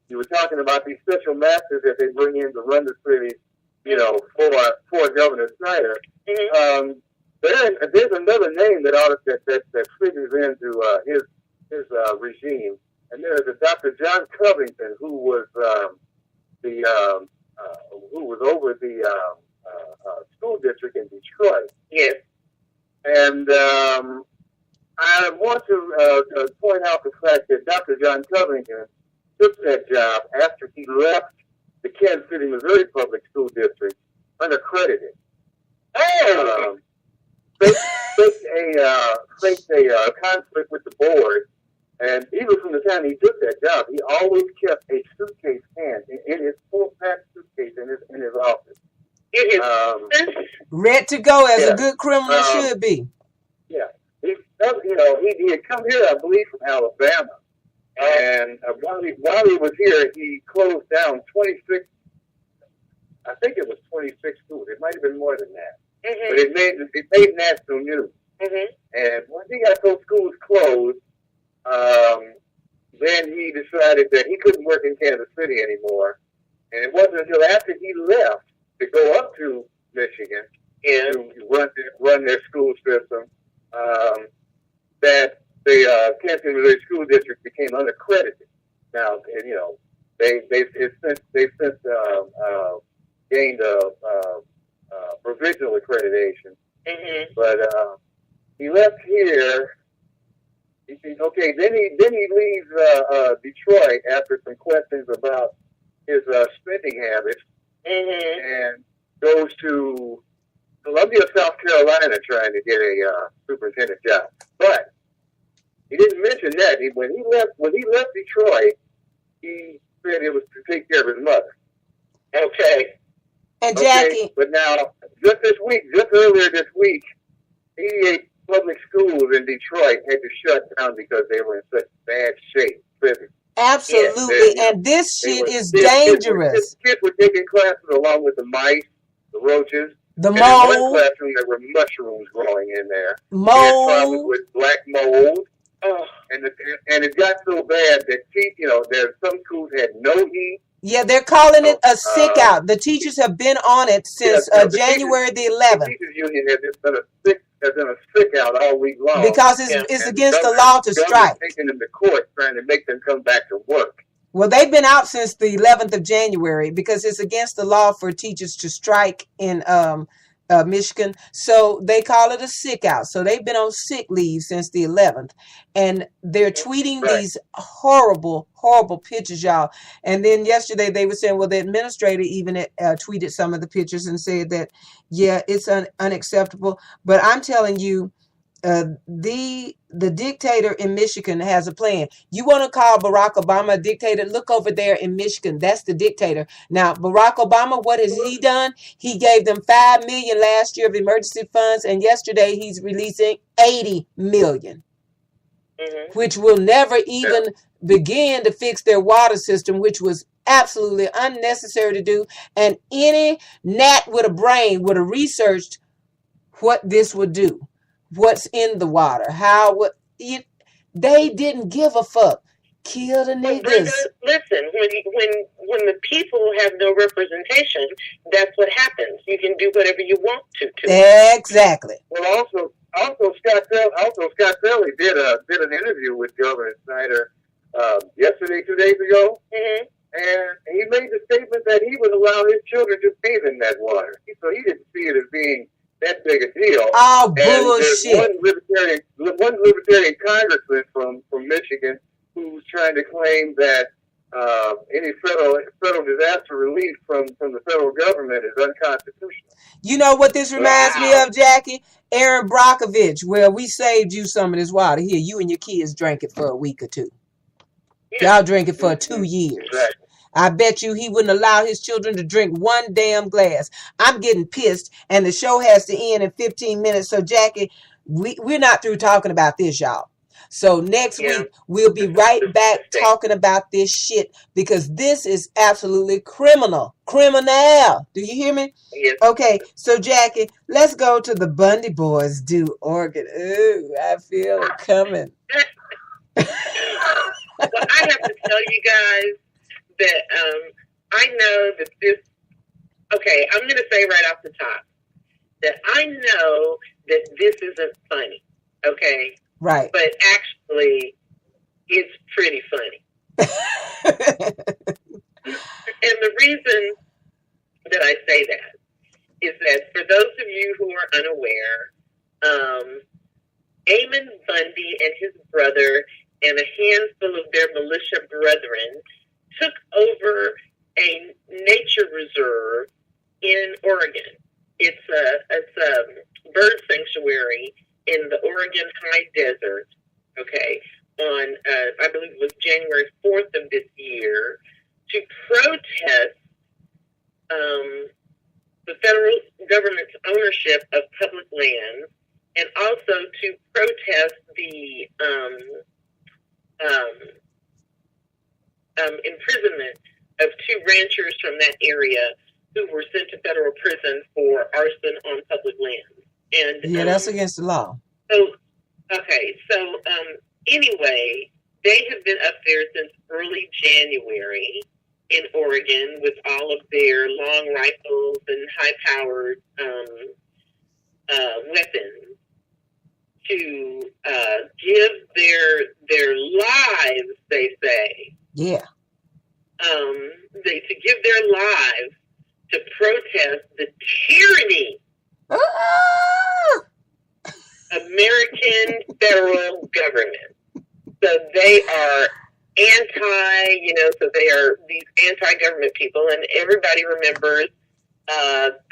You were talking about these special masters that they bring in to run the city, for Governor Snyder. Mm-hmm. There's another name that figures into his regime, and there's a Dr. John Covington who was over the school district in Detroit. Yes. And I want to point out the fact that Dr. John Covington took that job after he left the Kansas City, Missouri Public School District unaccredited. Faced a conflict with the board, and even from the time he took that job, he always kept a suitcase in his full packed suitcase in his office. Ready to go as a good criminal should be. Yeah, he had come here, I believe, from Alabama, and while he was here, he closed down 26. I think it was 26 schools. It might have been more than that. Mm-hmm. But it made national news. Mm-hmm. And once he got those schools closed, then he decided that he couldn't work in Kansas City anymore. And it wasn't until after he left to go up to Michigan to run their school system that the Kansas City, Missouri School District became unaccredited. Now, they've since gained provisional accreditation. Mm-hmm. But he left here. Okay, then he leaves Detroit after some questions about his spending habits, and goes to Columbia, South Carolina, trying to get a superintendent job. But he didn't mention that. When he left Detroit, he said it was to take care of his mother. Okay. And Jackie. But now, just earlier this week, 88 public schools in Detroit had to shut down because they were in such bad shape physically. Absolutely, and this shit is dangerous. Kids were taking classes along with the mice, the roaches. The mold. In one classroom, there were mushrooms growing in there. Mold. They had problems with black mold. And it got so bad that some schools had no heat. Yeah, they're calling it a sick out. The teachers have been on it since January the 11th. The teachers union has been a sick out all week long. Because it's against the law to strike. Taking them to court, trying to make them come back to work. Well, they've been out since the 11th of January because it's against the law for teachers to strike in Michigan. So they call it a sick out. So they've been on sick leave since the 11th. And they're tweeting these horrible, horrible pictures, y'all. And then yesterday they were saying, well, the administrator even tweeted some of the pictures and said that, yeah, it's unacceptable. But I'm telling you, the dictator in Michigan has a plan. You want to call Barack Obama a dictator? Look over there in Michigan. That's the dictator. Now, Barack Obama, what has he done? He gave them $5 million last year of emergency funds, and yesterday he's releasing $80 million, which will never even begin to fix their water system, which was absolutely unnecessary to do. And any gnat with a brain would have researched what this would do. What's in the water? They didn't give a fuck. Kill the niggas. Listen, when the people have no representation, that's what happens. You can do whatever you want to. Exactly. Well, also Scott Pelley did an interview with Governor Snyder yesterday, 2 days ago, and he made the statement that he would allow his children to bathe in that water. So he didn't see it as being that big a deal. Oh, bullshit. One libertarian congressman from Michigan who's trying to claim that any federal disaster relief from the federal government is unconstitutional. You know what this reminds me of, Jackie? Aaron Brockovich, where we saved you some of this water. Here, you and your kids drank it for a week or two. Y'all drink it for 2 years. Exactly. I bet you he wouldn't allow his children to drink one damn glass. I'm getting pissed, and the show has to end in 15 minutes. So, Jackie, we're not through talking about this, y'all. So next week, we'll be right back talking about this shit, because this is absolutely criminal. Criminal. Do you hear me? Yes. Okay, so Jackie, let's go to the Bundy Boys do Oregon. Ooh, I feel it coming. Well, I have to tell you guys that I know that this, okay, I'm going to say right off the top that I know that this isn't funny, okay? Right. But actually, it's pretty funny. And the reason that I say that is that for those of you who are unaware, Eamon Bundy and his brother and a handful of their militia brethren took over a nature reserve in Oregon. It's a bird sanctuary in the Oregon High Desert, okay, on, I believe it was January 4th of this year, to protest the federal government's ownership of public lands, and also to protest the imprisonment of 2 ranchers from that area who were sent to federal prison for arson on public lands. And yeah, that's against the law. So, okay, so anyway, they have been up there since early January in Oregon with all of their long rifles and high-powered weapons to give their lives, they say. Yeah. To give their lives to protest the tyranny American federal government. So they are so they are these anti-government people, and everybody remembers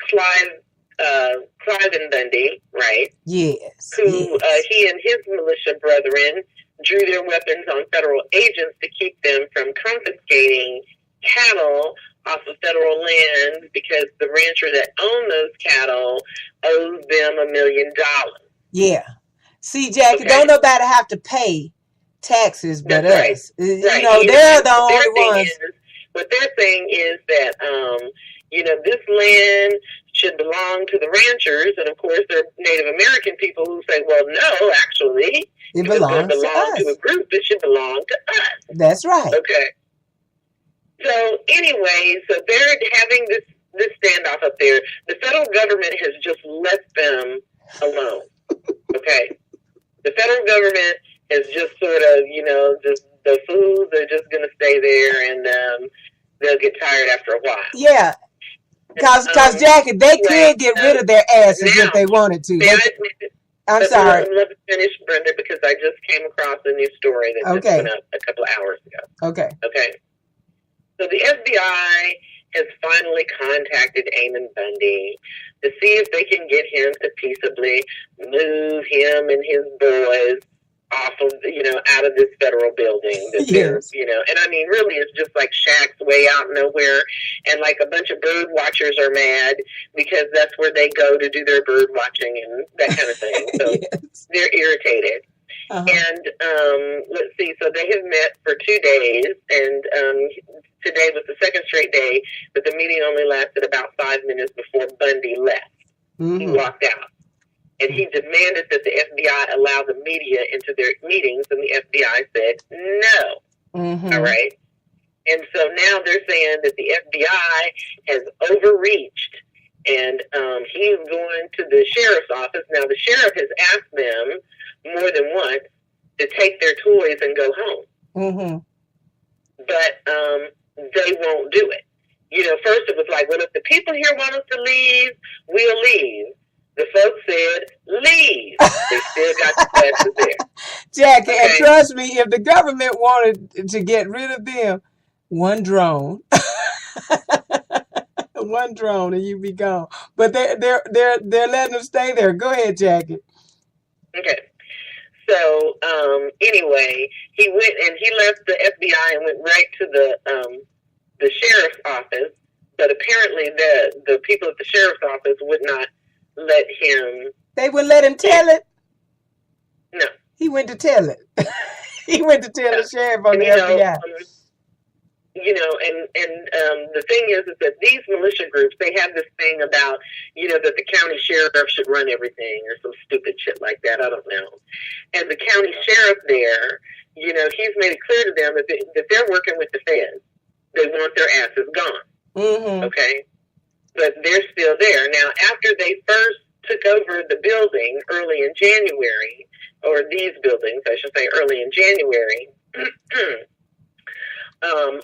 Clive and Bundy, right? Yes. Who he and his militia brethren drew their weapons on federal agents to keep them from confiscating cattle off of federal land because the rancher that owned those cattle owed them $1 million. Yeah. See, Jackie, don't nobody have to pay taxes but us. Right. You right. know, they're the only ones. What they're saying is that, this land should belong to the ranchers, and of course there are Native American people who say, well, no, actually, it belongs to us. To a group, it should belong to us. That's right. Okay. So anyway, so they're having this standoff up there. The federal government has just left them alone. Okay. The federal government is just sort of, just the fools are just going to stay there, and they'll get tired after a while. Yeah. Because Jackie, they could get rid of their asses if they wanted to. I'm sorry. Let me finish, Brenda, because I just came across a new story that just went up a couple of hours ago. Okay. So the FBI has finally contacted Eamon Bundy to see if they can get him to peaceably move him and his boys off of, out of this federal building. Yes. And I mean, really, it's just like shacks way out nowhere, and like a bunch of bird watchers are mad because that's where they go to do their bird watching and that kind of thing. So they're irritated. Uh-huh. And let's see, so they have met for 2 days, and today was the second straight day, but the meeting only lasted about 5 minutes before Bundy left. Mm-hmm. He walked out. And he demanded that the FBI allow the media into their meetings, and the FBI said no. Mm-hmm. All right? And so now they're saying that the FBI has overreached, and he's going to the sheriff's office. Now, the sheriff has asked them more than once to take their toys and go home. Mm-hmm. But they won't do it. First it was like, well, if the people here want us to leave, we'll leave. The folks said, leave. They still got the passes there. Jackie, and trust me, if the government wanted to get rid of them, One drone. One drone and you be gone. But they're letting them stay there. Go ahead, Jackie. Okay. So anyway, he went and he left the FBI and went right to the sheriff's office. But apparently the people at the sheriff's office would not let him. They would let him tell it? No. He went to tell it. He went to tell the sheriff on the FBI. And the thing is that these militia groups, they have this thing about, that the county sheriff should run everything or some stupid shit like that. I don't know. And the county sheriff there, he's made it clear to them that they're working with the feds. They want their asses gone. Mm-hmm. Okay? But they're still there. Now, after they first took over the building early in January, or these buildings, I should say, early in January,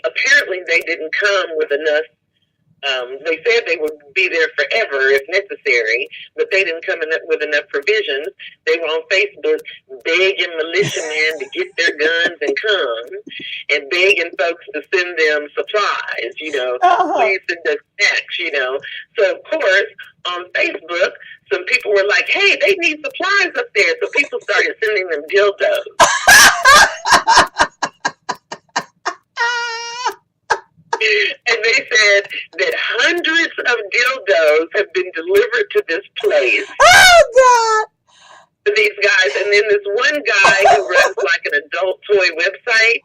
apparently they didn't come with enough. They said they would be there forever if necessary, but they didn't come with enough provisions. They were on Facebook begging militiamen to get their guns and come, and begging folks to send them supplies, please send us snacks, So, of course, on Facebook, some people were like, hey, they need supplies up there. So people started sending them dildos. And they said that hundreds of dildos have been delivered to this place. Oh, God! These guys. And then this one guy who runs like an adult toy website.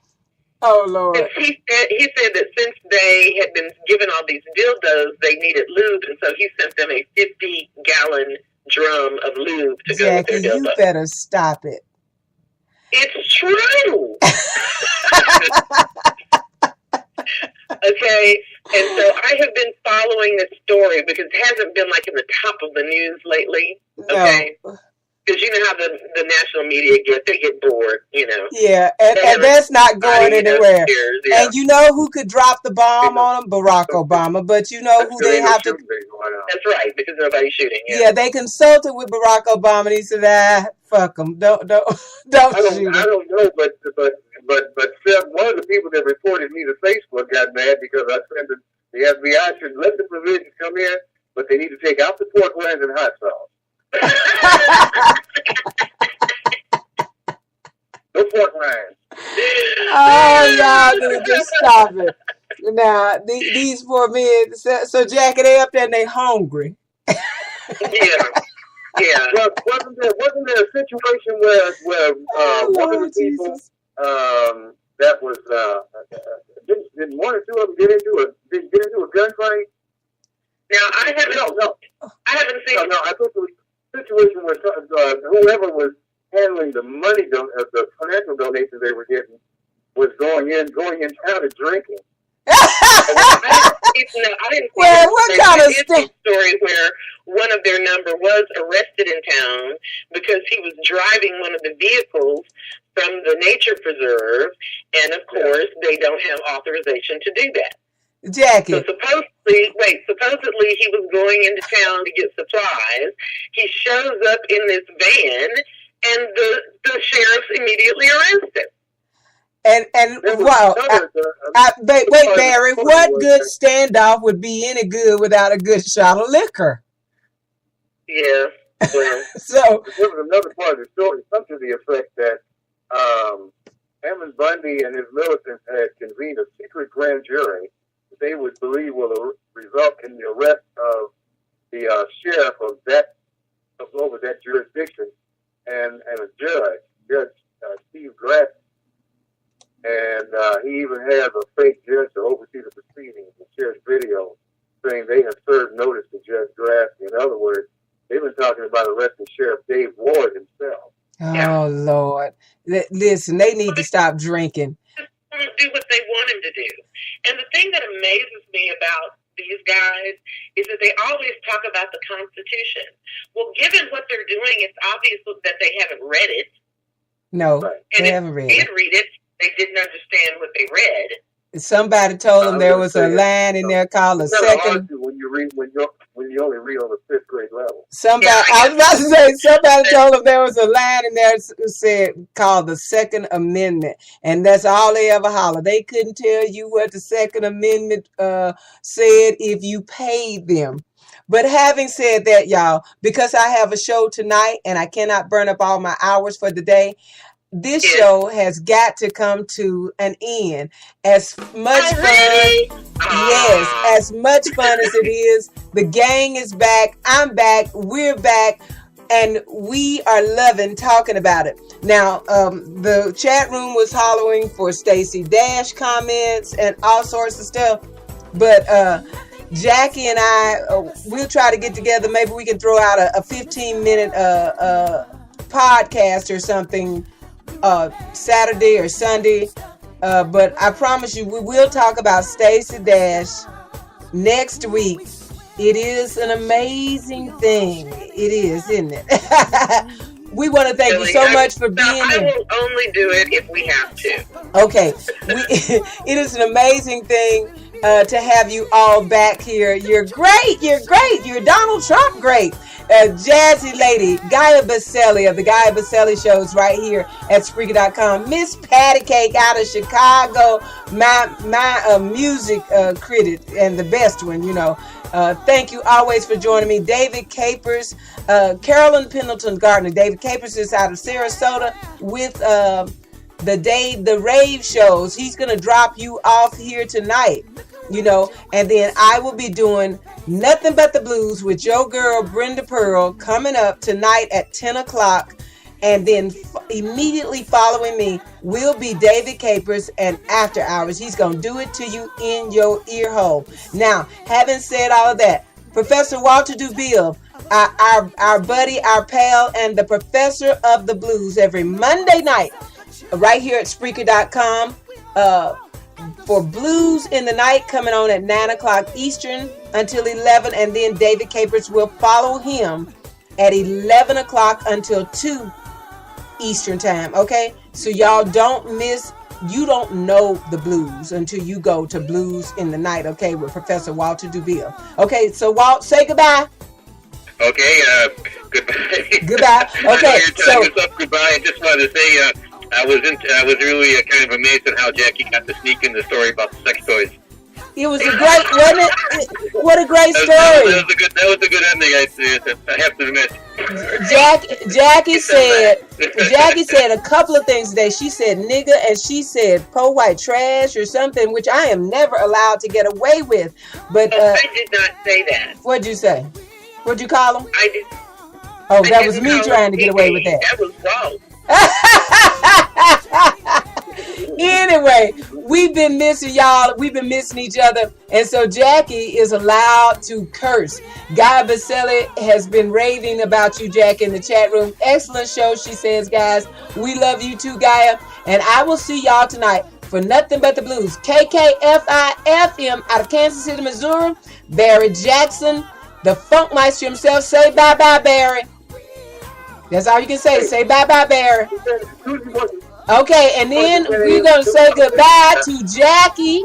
Oh, Lord. And he said that since they had been given all these dildos, they needed lube. And so he sent them a 50-gallon drum of lube to go with their dildos. Jackie, you better stop it. It's true. Okay, and so I have been following this story because it hasn't been like in the top of the news lately. Okay, because you know how the national media they get bored. Yeah, and that's not going anywhere. And you know who could drop the bomb on them? Barack Obama. But you know who they have to. That's right, because nobody's shooting. Yeah, they consulted with Barack Obama, and he said, fuck them, don't shoot him. I don't know, but one of the people that reported me to Facebook got mad because I said that the FBI should let the provisions come in, but they need to take out the pork rinds and hot sauce. No pork rinds. Oh, y'all just stop it. Now, these poor men, so Jackie, they up there and they hungry. Yeah. Well, wasn't there a situation where one of the people that was didn't one or two of them get into a gunfight? Now I haven't seen. No, I think it was a situation where whoever was handling the money, the financial donations they were getting, was going in town and drinking. I didn't what kind of story where one of their number was arrested in town because he was driving one of the vehicles from the nature preserve, and of course they don't have authorization to do that. Jackie. So supposedly he was going into town to get supplies. He shows up in this van, and the sheriffs immediately arrest him. And wow, wait, Barry, what good standoff would be any good without a good shot of liquor? Yeah. Well, so there was another part of the story, something to the effect that Hammond Bundy and his militants had convened a secret grand jury that they would believe will result in the arrest of the sheriff over that jurisdiction and a Judge Steve Grass. And he even has a fake judge to oversee the proceedings and shares video saying they have served notice to Judge Grass. In other words, they've been talking about arresting Sheriff Dave Ward himself. Oh, Lord. Listen, they need to stop drinking. Do what they want him to do. And the thing that amazes me about these guys is that they always talk about the Constitution. Well, given what they're doing, it's obvious that they haven't read it. No, and they haven't read it. If they did read it, they didn't understand what they read. Somebody told them there was a line in there called a It's never hard second. to when you only read on the fifth grade level. Somebody, I was about to say, somebody told them there was a line in there said called the Second Amendment, and that's all they ever holler. They couldn't tell you what the Second Amendment said if you paid them. But having said that, y'all, because I have a show tonight and I cannot burn up all my hours for the day, this show has got to come to an end. As much fun, yes, as much fun as it is, the gang is back, I'm back, we're back, and we are loving talking about it. Now, the chat room was hollering for Stacey Dash comments and all sorts of stuff, but Jackie and I, we'll try to get together. Maybe we can throw out a 15-minute podcast or something Saturday or Sunday, but I promise you we will talk about Stacey Dash next week. It is an amazing thing. It is, isn't it? We want to thank you so much for being here. I will only do it if we have to. Okay, it is an amazing thing to have you all back here. You're great. You're great. You're Donald Trump great. Jazzy Lady, Gaia Baselli of the Gaia Baselli shows right here at Spreaker.com. Miss Patty Cake out of Chicago, my music critic and the best one, you know. Thank you always for joining me. David Capers, Carolyn Pendleton Gardner. David Capers is out of Sarasota with the rave shows. He's going to drop you off here tonight, you know, and then I will be doing Nothing But the Blues with your girl Brenda Pearl coming up tonight at 10 o'clock. And then immediately following me will be David Capers and After Hours. He's going to do it to you in your ear hole. Now, having said all of that, Professor Walter DuVille, our buddy, our pal, and the professor of the blues every Monday night right here at Spreaker.com for Blues in the Night coming on at 9 o'clock Eastern until 11. And then David Capers will follow him at 11 o'clock until 2 Eastern time, okay? So y'all don't miss, you don't know the blues until you go to Blues in the Night, okay, with Professor Walter DuVille. Okay, so Walt, say goodbye. Okay, goodbye. Goodbye. Okay, so goodbye. I just wanted to say I was really kind of amazed at how Jackie got to sneak in the story about the sex toys. it was a great, wasn't it? What a great story. That was a good ending. I have to admit. Jackie said a couple of things today. She said nigga and she said po white trash or something, which I am never allowed to get away with. But I did not say that. What'd you say? What'd you call him? I did. Oh, that was me trying to get away with that. That was wrong. Anyway, we've been missing y'all. We've been missing each other. And so Jackie is allowed to curse. Gaia Baselli has been raving about you, Jackie, in the chat room. Excellent show, she says, guys. We love you too, Gaia. And I will see y'all tonight for Nothing But the Blues. KKFI-FM out of Kansas City, Missouri. Barry Jackson, the Funkmeister himself. Say bye-bye, Barry. That's all you can say. Say bye-bye, Barry. Okay, and then we're going to say goodbye to Jackie.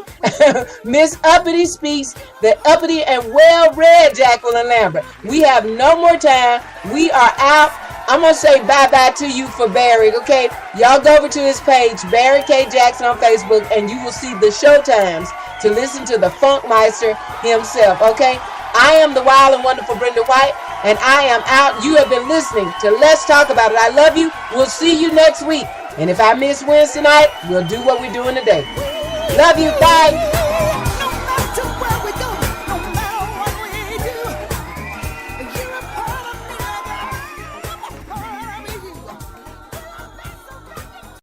Miss Uppity Speaks, the uppity and well-read Jacqueline Lambert. We have no more time. We are out. I'm going to say bye-bye to you for Barry, okay? Y'all go over to his page, Barry K. Jackson on Facebook, and you will see the show times to listen to the Funkmeister himself, okay? I am the wild and wonderful Brenda White, and I am out. You have been listening to Let's Talk About It. I love you. We'll see you next week. And if I miss Wednesday night, we'll do what we're doing today. Love you. Bye.